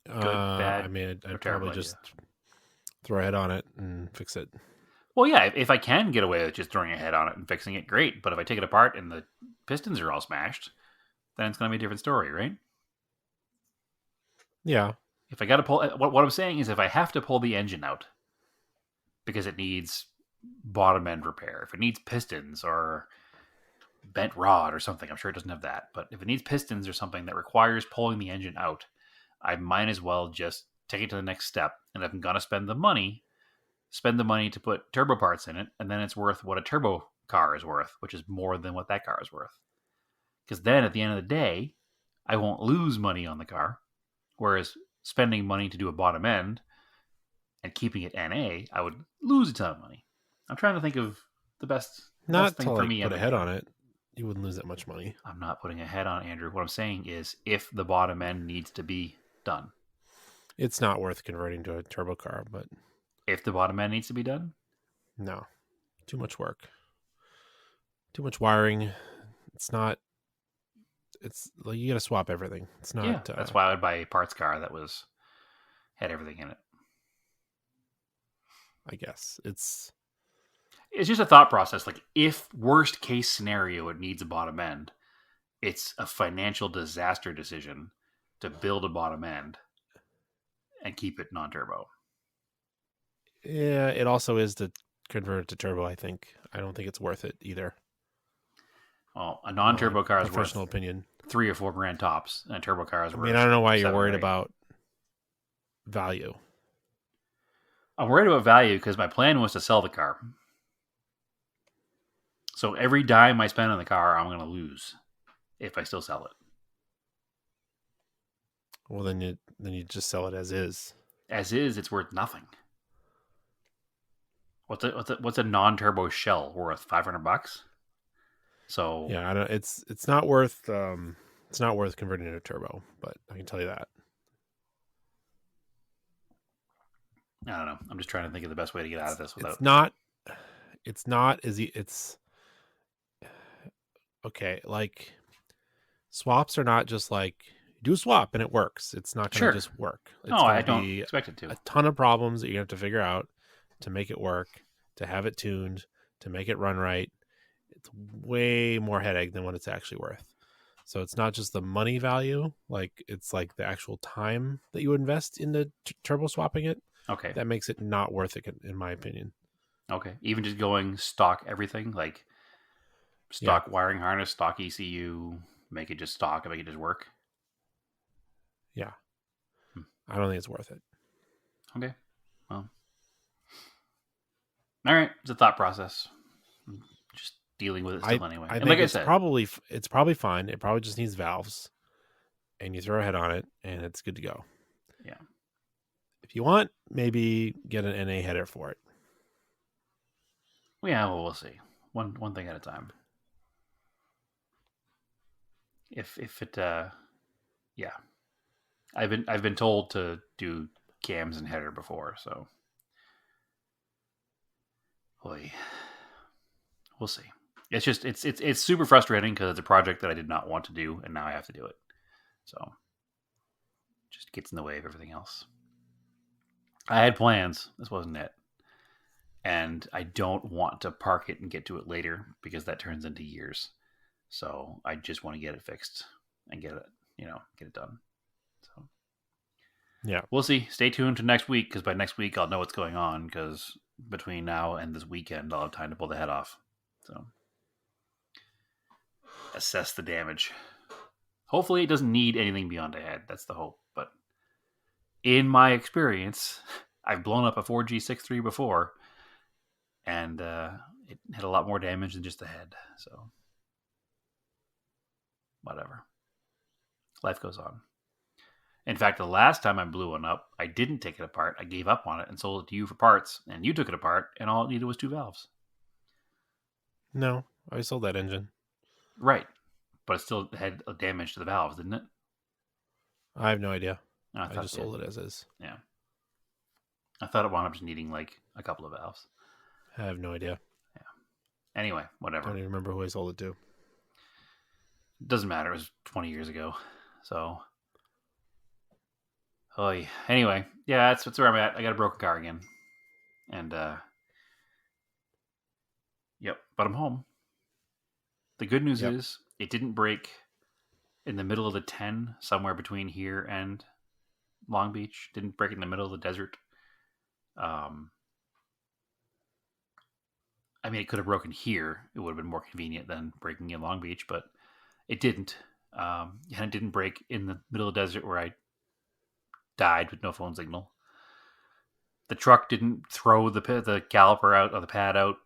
Good, bad, I mean, I'd terrible probably idea? just throw a head on it and fix it. Well, yeah, if I can get away with just throwing a head on it and fixing it, great. But if I take it apart and the pistons are all smashed, then it's going to be a different story, right? Yeah. If I got to pull, what I'm saying is if I have to pull the engine out because it needs bottom end repair, if it needs pistons or bent rod or something, I'm sure it doesn't have that. But if it needs pistons or something that requires pulling the engine out, I might as well just take it to the next step. And if I'm going to spend the money to put turbo parts in it, and then it's worth what a turbo car is worth, which is more than what that car is worth. Because then at the end of the day, I won't lose money on the car. Whereas spending money to do a bottom end and keeping it NA, I would lose a ton of money. I'm trying to think of the best Not thing to for like me. put a head on it. You wouldn't lose that much money. I'm not putting a head on Andrew. What I'm saying is if the bottom end needs to be done. It's not worth converting to a turbo car, but If the bottom end needs to be done? no. Too much work. Too much wiring. It's like you got to swap everything. It's not. Yeah, that's why I would buy a parts car that had everything in it. I guess it's just a thought process. Like, if worst case scenario, it needs a bottom end, it's a financial disaster decision to build a bottom end and keep it non-turbo. Yeah, it also is to convert it to turbo, I think. I don't think it's worth it either. Well, a non-turbo car is worth professional opinion. $3 or $4 grand tops, and a turbo car is worth. I mean, I don't know why you're 7 or worried 8. about value. I'm worried about value because my plan was to sell the car. So every dime I spend on the car, I'm going to lose if I still sell it. Well, then you just sell it as is. As is, it's worth nothing. What's a non-turbo shell worth? $500? So Yeah, I don't. It's not worth. It's not worth converting to a turbo, but I can tell you that. I don't know. I'm just trying to think of the best way to get out of this without. It's not as it's okay. Like swaps are not just like do a swap and it works. It's not going to just work. It's No, I don't expect it to. A ton of problems that you have to figure out to make it work, to have it tuned, to make it run right. It's way more headache than what it's actually worth. So it's not just the money value, like it's like the actual time that you invest into turbo swapping it. Okay. That makes it not worth it, in my opinion. Okay. Even just going stock everything, like stock wiring harness, stock ECU, make it just stock and make it just work. Yeah. I don't think it's worth it. Okay. Well. All right. It's a thought process. I'm just dealing with it still anyway. I And think like I it's said, probably fine. It probably just needs valves, and you throw a head on it, and it's good to go. yeah. If you want, maybe get an NA header for it. Yeah, well, we'll see. One thing at a time. If it yeah. I've been told to do cams and header before, so boy, we'll see. It's just it's super frustrating because it's a project that I did not want to do, and now I have to do it. So just gets in the way of everything else. I had plans. This wasn't it. And I don't want to park it and get to it later because that turns into years. So I just want to get it fixed and get it done. So Yeah. we'll see. Stay tuned to next week because by next week I'll know what's going on because between now and this weekend I'll have time to pull the head off. So assess the damage. Hopefully it doesn't need anything beyond a head. That's the hope. But in my experience, I've blown up a 4G63 before, and it had a lot more damage than just the head. So, whatever. Life goes on. In fact, the last time I blew one up, I didn't take it apart. I gave up on it and sold it to you for parts, and you took it apart, and all it needed was 2 valves. No, I sold that engine. Right. But it still had a damage to the valves, didn't it? I have no idea. I I just sold it as is. Yeah. I thought it wound up just needing like a couple of valves. I have no idea. Yeah. Anyway, whatever. I don't even remember who I sold it to. Doesn't matter. It was 20 years ago. So. Oh, yeah. Anyway, yeah, that's where I'm at. I got a broken car again. And, yep, but I'm home. The good news is it didn't break in the middle of the 10, somewhere between here and Long Beach. Didn't break in the middle of the desert. I mean, it could have broken here. It would have been more convenient than breaking in Long Beach, but it didn't. And it didn't break in the middle of the desert where I died with no phone signal. The truck didn't throw the caliper out or the pad out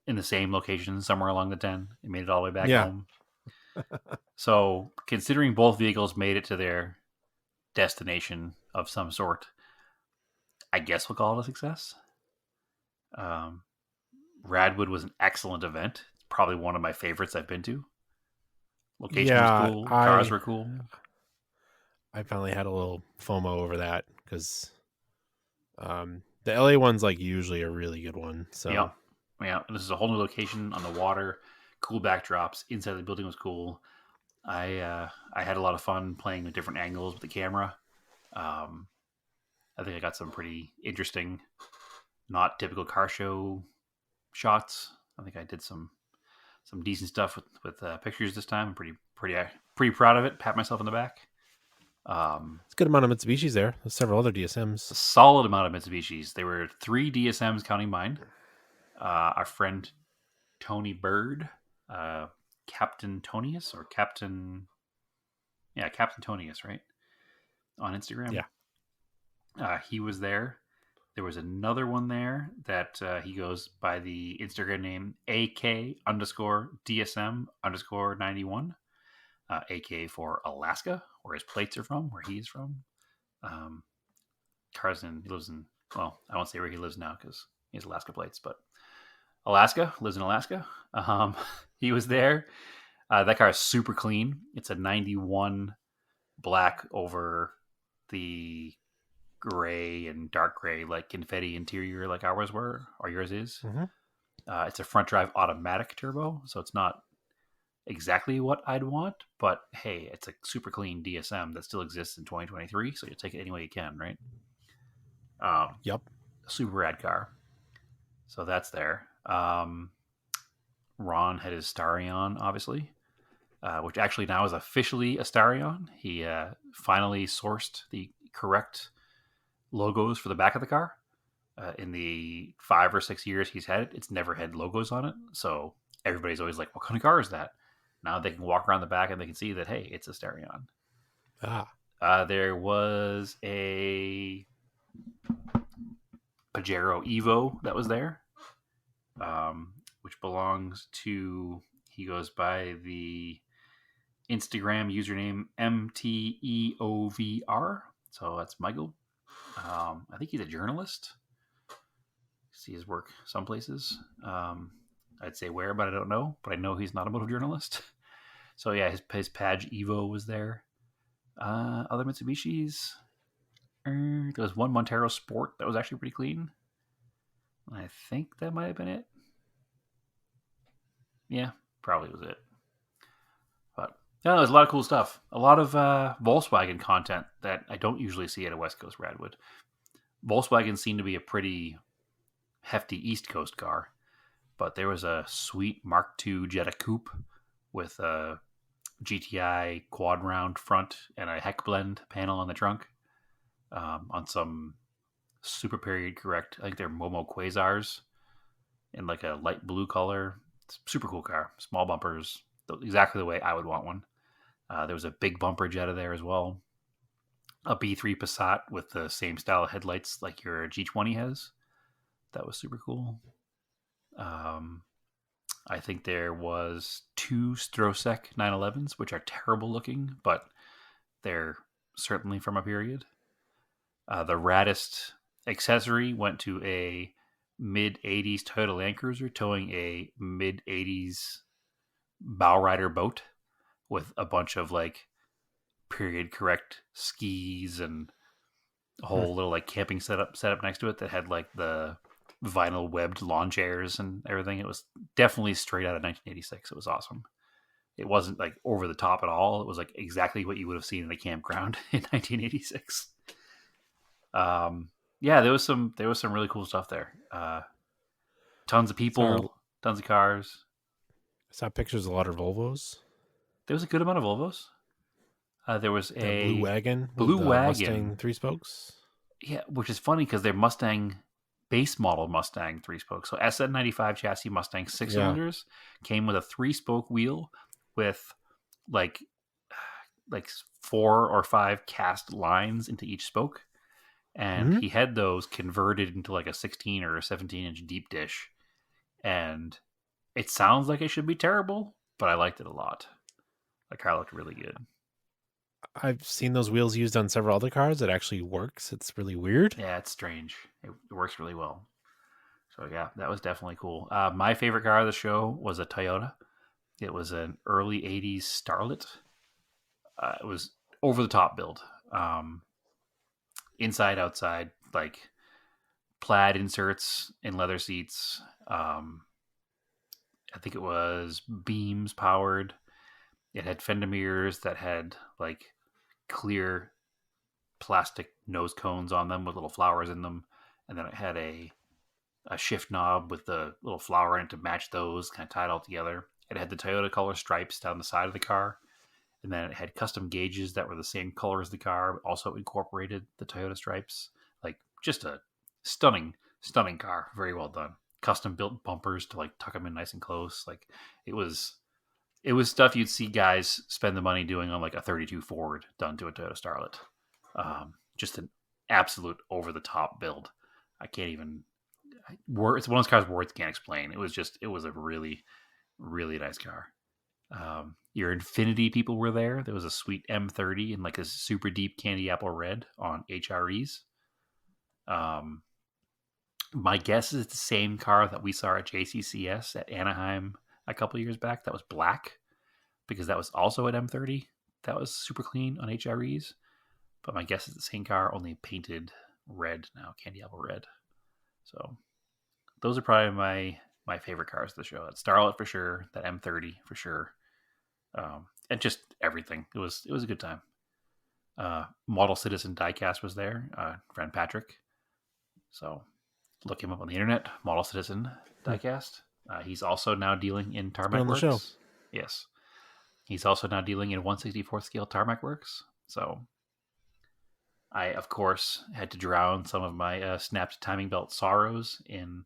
in the same location somewhere along the 10. It made it all the way back home. So, considering both vehicles made it to their destination of some sort, I guess we'll call it a success. Radwood was an excellent event. It's probably one of my favorites I've been to. Location was cool. Cars were cool. I finally had a little FOMO over that because the LA one's like usually a really good one. So yeah. This is a whole new location on the water. Cool backdrops. Inside the building was cool. I had a lot of fun playing with different angles with the camera. I think I got some pretty interesting, not typical car show shots. I think I did some decent stuff with pictures this time. I'm pretty proud of it. Pat myself on the back. It's a good amount of Mitsubishis there. There's several other DSMs. A solid amount of Mitsubishis. There were 3 DSMs counting mine. Our friend Tony Bird, Captain Tonius or Captain Tonius, right? On Instagram. Yeah. He was there. There was another one there that he goes by the Instagram name AK_DSM_91. AK for Alaska, where his plates are from, where he's from. He lives in, well, I won't say where he lives now because he has Alaska plates, but lives in Alaska. He was there. That car is super clean. It's a 91 black over the gray and dark gray, like confetti interior, like ours were, or yours is. Mm-hmm. It's a front drive automatic turbo, so it's not exactly what I'd want, but hey, it's a super clean DSM that still exists in 2023, so you take it any way you can, right? Yep. Super rad car. So that's there. Ron had his Starion, obviously, which actually now is officially a Starion. He finally sourced the correct logos for the back of the car. In the 5 or 6 years he's had it, it's never had logos on it, so everybody's always like, what kind of car is that? Now they can walk around the back and they can see that, hey, it's a Starion. There was a Pajero Evo that was there, which belongs to, he goes by the Instagram username MTEOVR. So that's Michael. I think he's a journalist. See his work some places. I'd say where, but I don't know. But I know he's not a motor journalist. So yeah, his Page Evo was there. Other Mitsubishis. There was one Montero Sport that was actually pretty clean. I think that might have been it. Yeah, probably was it. But yeah, there's a lot of cool stuff. A lot of Volkswagen content that I don't usually see at a West Coast Radwood. Volkswagen seemed to be a pretty hefty East Coast car, but there was a sweet Mark II Jetta Coupe with a GTI quad round front and a heck blend panel on the trunk, on some super period correct. I think they're Momo Quasars in like a light blue color. It's a super cool car. Small bumpers, exactly the way I would want one. There was a big bumper Jetta there as well. A B3 Passat with the same style of headlights like your G20 has. That was super cool. I think there was 2 Strosek 911s, which are terrible looking, but they're certainly from a period. The raddest accessory went to a mid-80s Toyota Land Cruiser towing a mid-80s Bowrider boat with a bunch of like period correct skis and a whole little like camping setup next to it that had like the vinyl webbed lawn chairs and everything. It was definitely straight out of 1986. It was awesome. It wasn't like over the top at all. It was like exactly what you would have seen in a campground in 1986. Yeah, there was some really cool stuff there. Tons of people, tons of cars. I saw pictures of a lot of Volvos. There was a good amount of Volvos. There was a blue wagon, blue wagon, Mustang 3-spokes. Yeah, which is funny because they're Mustang base model Mustang 3-spoke. So SN95 chassis Mustang 6-cylinders came with a 3-spoke wheel with like 4 or 5 cast lines into each spoke. And he had those converted into like a 16 or a 17-inch deep dish. And it sounds like it should be terrible, but I liked it a lot. The car looked really good. I've seen those wheels used on several other cars. It actually works. It's really weird. Yeah, it's strange. It works really well. So yeah, that was definitely cool. My favorite car of the show was a Toyota. It was an early 80s Starlet. It was over the top build. Inside, outside, like plaid inserts in leather seats. I think it was beams powered. It had fender mirrors that had like clear plastic nose cones on them with little flowers in them. And then it had a shift knob with the little flower in it to match those, kind of tied all together. It had the Toyota color stripes down the side of the car. And then it had custom gauges that were the same color as the car, but also incorporated the Toyota stripes. Like just a stunning car. Very well done. Custom built bumpers to like tuck them in nice and close. Like it was stuff you'd see guys spend the money doing on like a 32 Ford done to a Toyota Starlet. Just an absolute over the top build. I can't even. It's one of those cars words can't explain. It was a really, really nice car. Your Infiniti people were there. There was a sweet M30 in like a super deep candy apple red on HREs. My guess is it's the same car that we saw at JCCS at Anaheim a couple years back. That was black because that was also at M30. That was super clean on HREs. But my guess is the same car, only painted red now, candy apple red. So those are probably my favorite cars of the show. That Starlet for sure, that M30 for sure. And just everything. It was a good time. Model Citizen Diecast was there, friend Patrick. So look him up on the internet. Model Citizen Diecast. He's also now dealing in Tarmac Works. Show. Yes, he's also now dealing in 1/64th scale Tarmac Works. So I, of course, had to drown some of my snapped timing belt sorrows in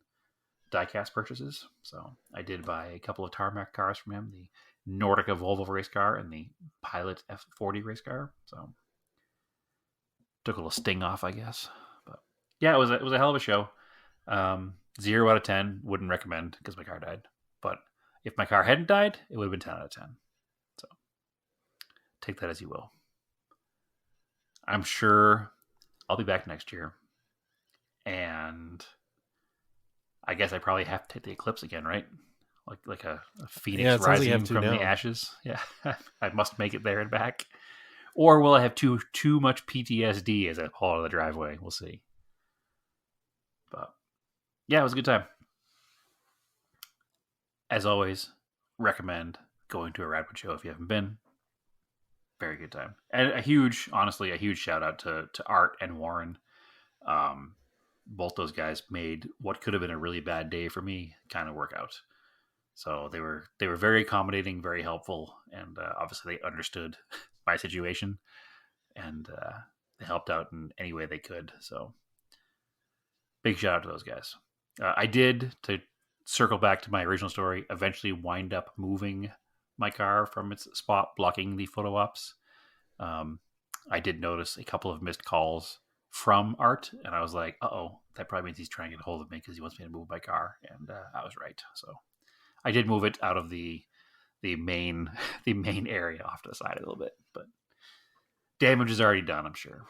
diecast purchases. So I did buy a couple of Tarmac cars from him. The Nordica Volvo race car and the Pilot F40 race car. So took a little sting off, I guess. But yeah, it was a hell of a show. 0 out of 10. Wouldn't recommend because my car died. But if my car hadn't died, it would have been 10 out of 10. So take that as you will. I'm sure I'll be back next year. And I guess I probably have to take the Eclipse again, right? Like a phoenix rising from the ashes. Yeah, I must make it there and back. Or will I have too much PTSD as I pull out of the driveway? We'll see. But yeah, it was a good time. As always, recommend going to a Radwood show if you haven't been. Very good time. And a huge shout out to Art and Warren. Both those guys made what could have been a really bad day for me kind of work out. So they were very accommodating, very helpful, and obviously they understood my situation, and they helped out in any way they could. So big shout out to those guys. I did, to circle back to my original story, eventually wind up moving my car from its spot blocking the photo ops. I did notice a couple of missed calls from Art, and I was like, uh-oh, that probably means he's trying to get a hold of me because he wants me to move my car, and I was right. So I did move it out of the main area off to the side a little bit, but damage is already done, I'm sure.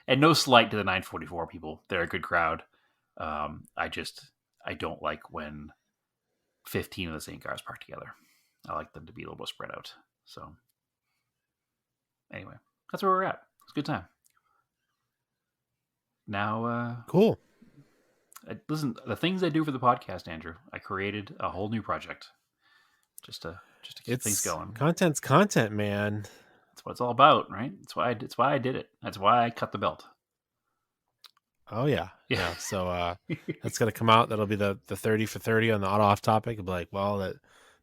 And no slight to the 944 people. They're a good crowd. I don't like when 15 of the same cars parked together. I like them to be a little more spread out. So anyway, that's where we're at. It's a good time. Now, cool. Listen, the things I do for the podcast, Andrew, I created a whole new project just to keep things going. Content's content, man. That's what it's all about, right? That's why I did it. That's why I cut the belt. Oh yeah. So that's gonna come out. That'll be the 30 for 30 on the auto off topic. It'll be like, well, there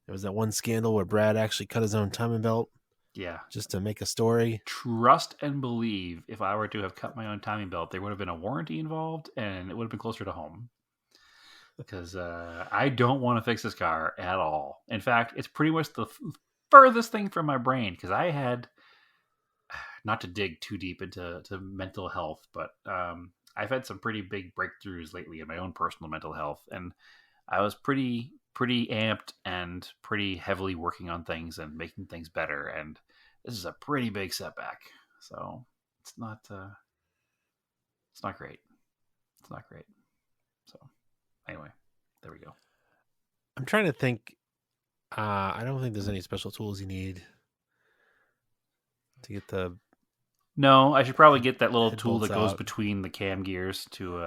was that one scandal where Brad actually cut his own timing belt. Yeah. Just to make a story. Trust and believe, if I were to have cut my own timing belt, there would have been a warranty involved and it would have been closer to home. Because I don't want to fix this car at all. In fact, it's pretty much the furthest thing from my brain, because I had, not to dig too deep into mental health, but I've had some pretty big breakthroughs lately in my own personal mental health. And I was pretty amped and pretty heavily working on things and making things better, and this is a pretty big setback. So it's not great. It's not great. So anyway, there we go. I'm trying to think. I don't think there's any special tools you need to get the. No, I should probably get that little tool that goes out between the cam gears to.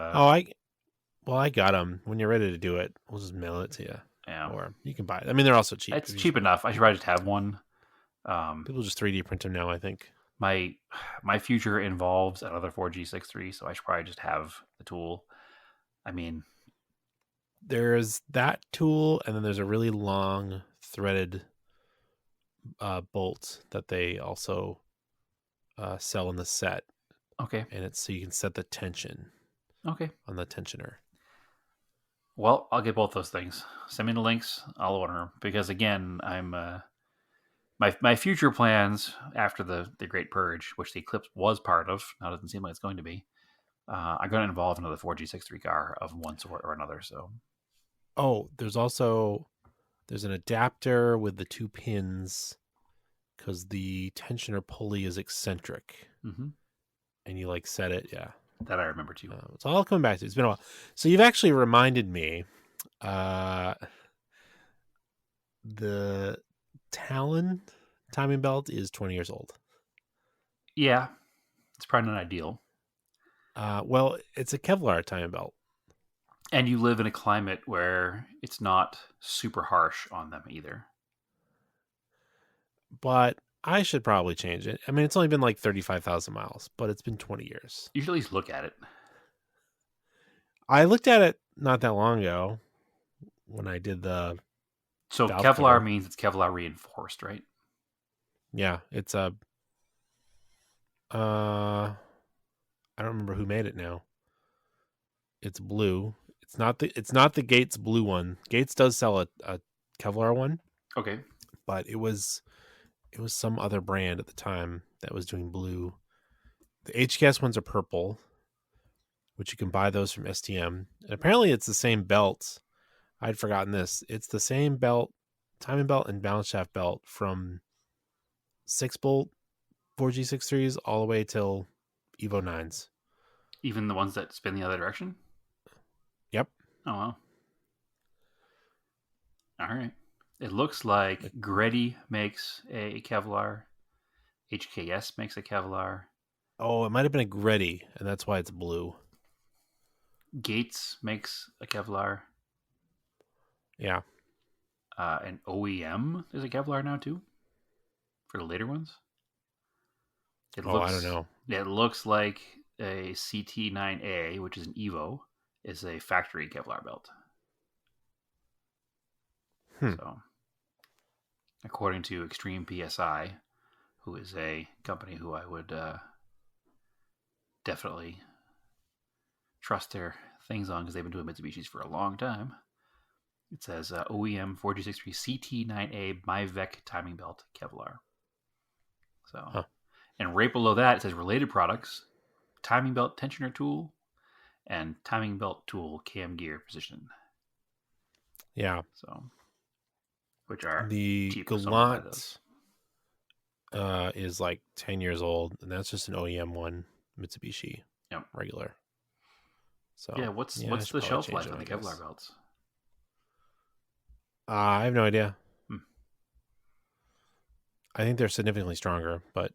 I got them. When you're ready to do it, we'll just mail it to you. Yeah. Or you can buy it. I mean, they're also cheap. It's cheap enough. I should probably just have one. People just 3D print them now, I think. My future involves another 4G63, so I should probably just have the tool. I mean, there's that tool, and then there's a really long threaded bolt that they also sell in the set. Okay. And it's so you can set the tension. Okay. On the tensioner. Well, I'll get both those things. Send me the links. I'll order them because, again, I'm my future plans after the Great Purge, which the Eclipse was part of. Now it doesn't seem like it's going to be. I'm going to involve another 4G63 car of one sort or another. So, there's an adapter with the 2 pins because the tensioner pulley is eccentric, and you set it, yeah. That I remember too. It's all coming back to. It's been a while. So you've actually reminded me. The Talon timing belt is 20 years old. Yeah, it's probably not ideal. Well, it's a Kevlar timing belt, and you live in a climate where it's not super harsh on them either. But I should probably change it. I mean, it's only been 35,000 miles, but it's been 20 years. You should at least look at it. I looked at it not that long ago when I did the. So Kevlar means it's Kevlar reinforced, right? Yeah, it's a. I don't remember who made it now. It's blue. It's not the Gates blue one. Gates does sell a Kevlar one. Okay, but it was some other brand at the time that was doing blue, The HKS ones are purple, which you can buy those from STM. And apparently it's the same belt. I'd forgotten this. It's the same belt, timing belt and balance shaft belt from 6-bolt 4G63s all the way till Evo 9s. Even the ones that spin the other direction? Yep. Oh, wow. All right. It looks like Greddy makes a Kevlar. HKS makes a Kevlar. Oh, it might have been a Greddy, and that's why it's blue. Gates makes a Kevlar. Yeah. And OEM is a Kevlar now too? For the later ones? I don't know. It looks like a CT9A, which is an Evo, is a factory Kevlar belt. So, according to Extreme PSI, who is a company who I would definitely trust their things on because they've been doing Mitsubishis for a long time, it says OEM 4G63 CT9A MyVec timing belt Kevlar. So, and right below that, it says related products, timing belt tensioner tool, and timing belt tool cam gear position. Yeah. So, which are the cheap. Gallant is like 10 years old, and that's just an OEM one, Mitsubishi. Yep. Regular. So yeah, what's the shelf life on the Kevlar belts? I have no idea. I think they're significantly stronger, but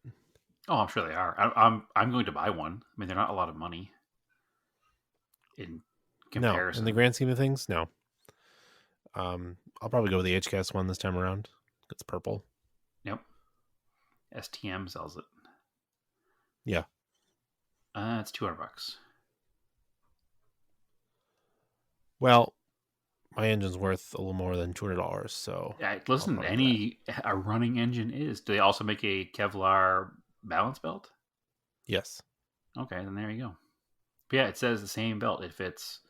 I'm sure they are. I'm going to buy one. I mean, they're not a lot of money in comparison. No, in the grand scheme of things, no. I'll probably go with the HKS one this time around. It's purple. Yep. STM sells it. Yeah. It's $200. Well, my engine's worth a little more than $200, so listen, a running engine is. Do they also make a Kevlar balance belt? Yes. Okay, then there you go. But yeah, it says the same belt. It fits.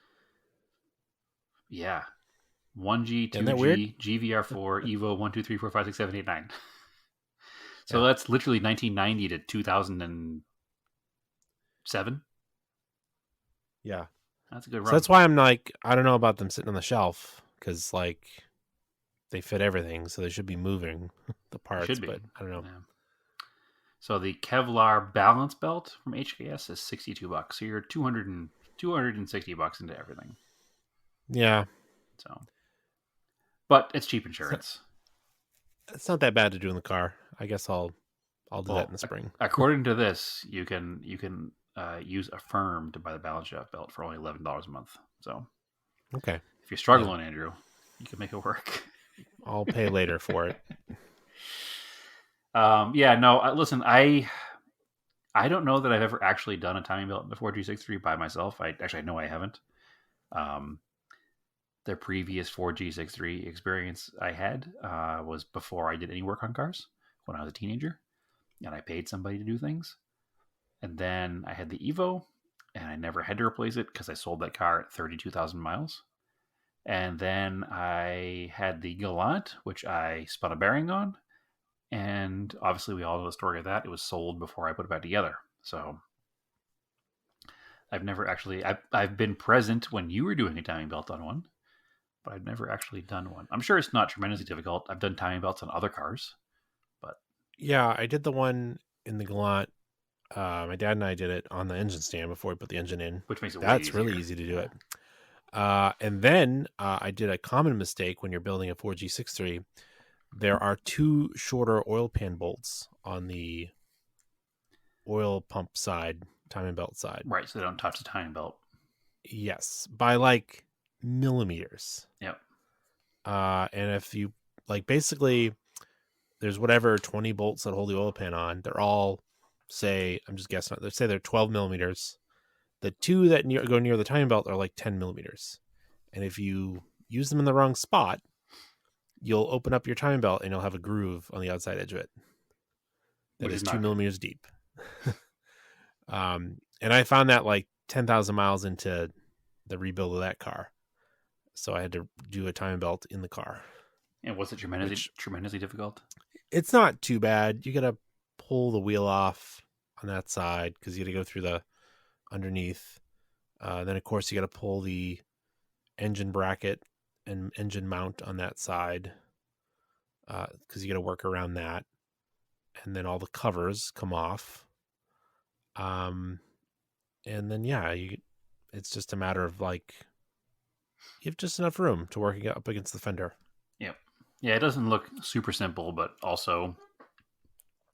Yeah. 1G, 2G, GVR4, Evo 1, 2, 3, 4, 5, 6, 7, 8, 9. So that's literally 1990 to 2007. Yeah. That's a good run. So that's why I'm like, I don't know about them sitting on the shelf, because like they fit everything, so they should be moving the parts. But I don't know. Yeah. So the Kevlar balance belt from HKS is $62. So you're $260 into everything. Yeah. So, but it's cheap insurance. It's not that bad to do in the car. I guess I'll do that in the spring. According to this, you can use Affirm to buy the balance shaft belt for only $11 a month. So, okay, if you're struggling, Andrew, you can make it work. I'll pay later for it. Listen, I don't know that I've ever actually done a timing belt before G63 by myself. I know I haven't. The previous 4G63 experience I had was before I did any work on cars when I was a teenager, and I paid somebody to do things. And then I had the Evo, and I never had to replace it because I sold that car at 32,000 miles. And then I had the Gallant, which I spun a bearing on. And obviously we all know the story of that. It was sold before I put it back together. So I've never actually... I've been present when you were doing a timing belt on one, but I've never actually done one. I'm sure it's not tremendously difficult. I've done timing belts on other cars, but... Yeah, I did the one in the Gallant. My dad and I did it on the engine stand before we put the engine in. Which makes it That's really easy to do it. And then I did a common mistake when you're building a 4G63. There are two shorter oil pan bolts on the oil pump side, timing belt side. Right, so they don't touch the timing belt. Yes, by like millimeters. Yep. And if you like, basically, there's whatever 20 bolts that hold the oil pan on. They're all, say, I'm just guessing, let's say they're 12 millimeters. The two that go near the timing belt are like 10 millimeters. And if you use them in the wrong spot, you'll open up your timing belt and you'll have a groove on the outside edge of it that is 2 millimeters deep. And I found that like 10,000 miles into the rebuild of that car. So I had to do a timing belt in the car. And was it tremendously difficult? It's not too bad. You got to pull the wheel off. on that side because you got to go through the underneath. Then of course you got to pull the engine bracket and engine mount on that side because you got to work around that. And then all the covers come off. And then, it's just a matter of like, you have just enough room to work up against the fender. Yep. Yeah, it doesn't look super simple, but also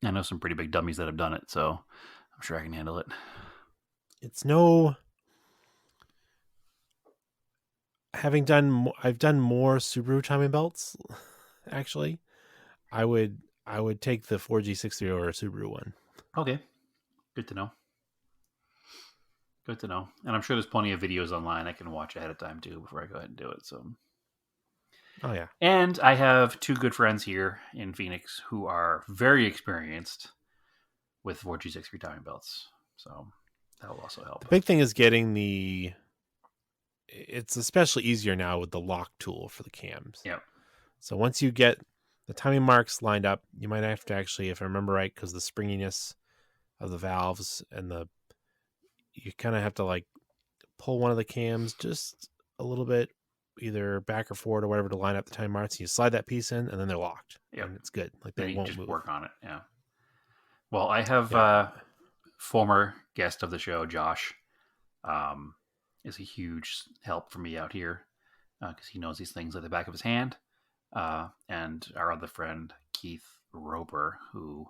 I know some pretty big dummies that have done it, so I'm sure I can handle it. I've done more Subaru timing belts, actually. I would take the 4G63 over a Subaru one. Okay. Good to know. Good to know. And I'm sure there's plenty of videos online I can watch ahead of time too before I go ahead and do it. So. Oh yeah. And I have two good friends here in Phoenix who are very experienced with 4G63 timing belts. So that will also help. The big thing is getting it's especially easier now with the lock tool for the cams. Yep. So once you get the timing marks lined up, you might have to actually, if I remember right, because the springiness of the valves and you kind of have to like pull one of the cams just a little bit, either back or forward or whatever, to line up the timing marks. You slide that piece in, and then they're locked. Yep. And it's good. Like Then they you won't just move. work on it. Yeah. Well, I have former guest of the show, Josh, is a huge help for me out here because he knows these things like the back of his hand. And our other friend, Keith Roper, who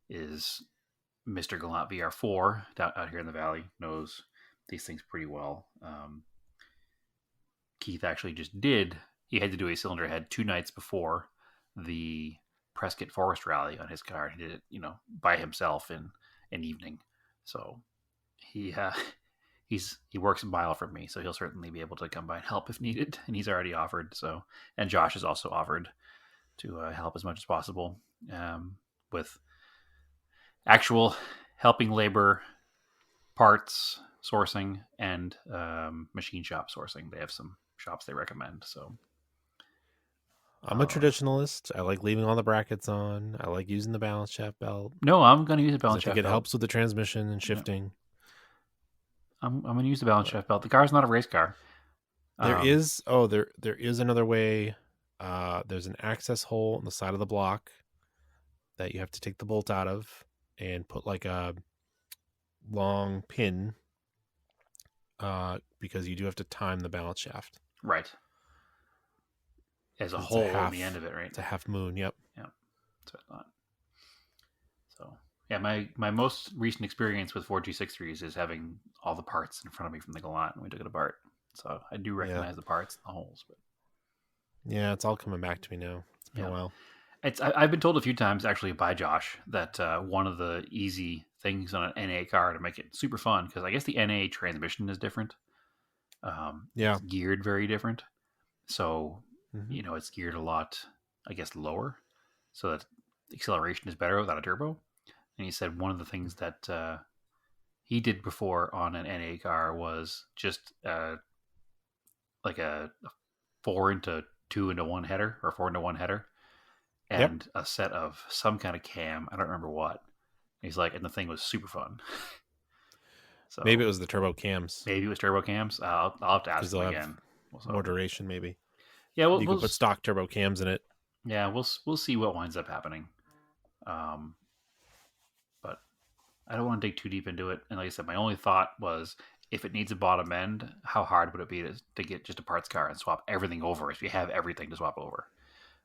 is Mr. Gallant VR4 out here in the Valley, knows these things pretty well. Keith actually he had to do a cylinder head 2 nights before the Prescott Forest Rally on his car. He did it, by himself in an evening. So he works a mile from me, so he'll certainly be able to come by and help if needed. And he's already offered. So, and Josh has also offered to help as much as possible with actual helping labor, parts sourcing, and machine shop sourcing. They have some shops they recommend. So I'm a traditionalist. I like leaving all the brackets on. I like using the balance shaft belt. No, I'm going to use a balance I shaft think it belt. helps with the transmission and shifting. I'm going to use the balance shaft belt. The car's not a race car. There is another way. There's an access hole in the side of the block that you have to take the bolt out of and put like a long pin because you do have to time the balance shaft. Right. As a It's hole on the end of it, right? It's a half moon, yep. Yeah, that's what I thought. So, yeah, my most recent experience with 4G63s is having all the parts in front of me from the Gallant when we took it apart. So I do recognize the parts and the holes. But yeah, it's all coming back to me now. It's been a while. I've been told a few times, actually, by Josh, that one of the easy things on an NA car to make it super fun, because I guess the NA transmission is different. It's geared very different. So, it's geared a lot, I guess, lower, so that acceleration is better without a turbo. And he said one of the things that he did before on an NA car was just like a 4-into-2-into-1 header, or 4-into-1 header, and a set of some kind of cam. I don't remember what. And he's like, and the thing was super fun. So maybe it was the turbo cams. Maybe it was turbo cams. I'll have to ask him again. More duration, maybe. Yeah, you can put stock turbo cams in it. Yeah, we'll see what winds up happening. But I don't want to dig too deep into it. And like I said, my only thought was, if it needs a bottom end, how hard would it be to get just a parts car and swap everything over if you have everything to swap over?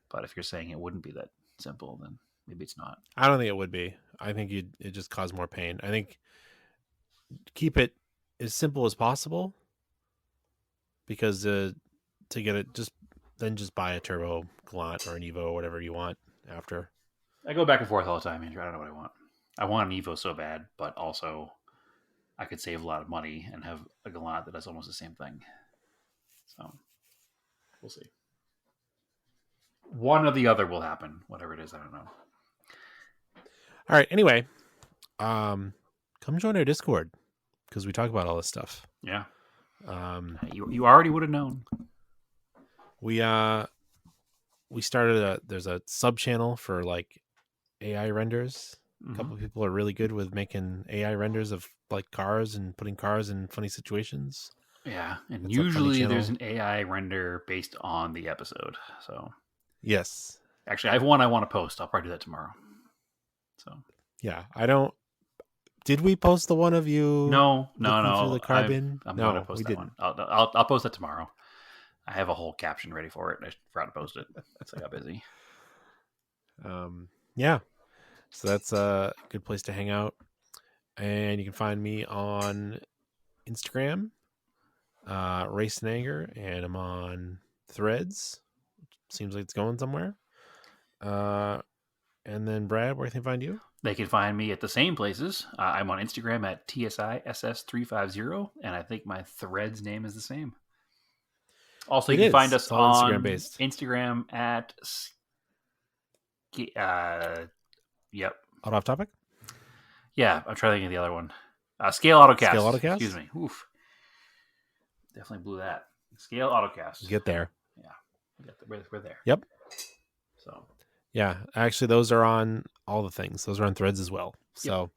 But if you're saying it wouldn't be that simple, then maybe it's not. I don't think it would be. I think it just cause more pain. I think keep it as simple as possible, because to get it, just buy a turbo Gallant or an Evo or whatever you want after. I go back and forth all the time, Andrew. I don't know what I want. I want an Evo so bad, but also I could save a lot of money and have a Gallant that does almost the same thing. So we'll see. One or the other will happen. Whatever it is, I don't know. All right. Anyway, come join our Discord, because we talk about all this stuff. Yeah. You already would have known. We started there's a sub channel for like AI renders A couple of people are really good with making AI renders of like cars and putting cars in funny situations. Yeah, and That's a funny usually there's channel. an AI render based on the episode. So Yes. actually, I have one I want to post. I'll probably do that tomorrow. So Yeah. I don't. Did we post the one of you? no. looking through the carbon? I'm No, going to post we that didn't. one. I'll post that tomorrow. I have a whole caption ready for it. I forgot to post it, so I got busy. Yeah. So that's a good place to hang out. And you can find me on Instagram, Race and Anger, and I'm on Threads. Seems like it's going somewhere. And then Brad, where can they find you? They can find me at the same places. I'm on Instagram at TSISS350, and I think my Threads name is the same. Also, you can find us It's all on Instagram based. Instagram at yep. Out off topic? Yeah, I'm trying to think of the other one. Scale Autocast. Scale Autocast? Excuse me. Oof. Definitely blew that. Scale Autocast. Get there. Yeah. We're there. Yep. So. Yeah. Actually, those are on all the things. Those are on Threads as well. So,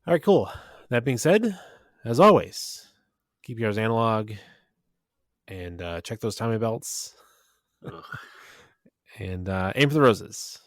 All right, cool. That being said, as always, keep yours analog and check those timing belts Ugh. and aim for the roses.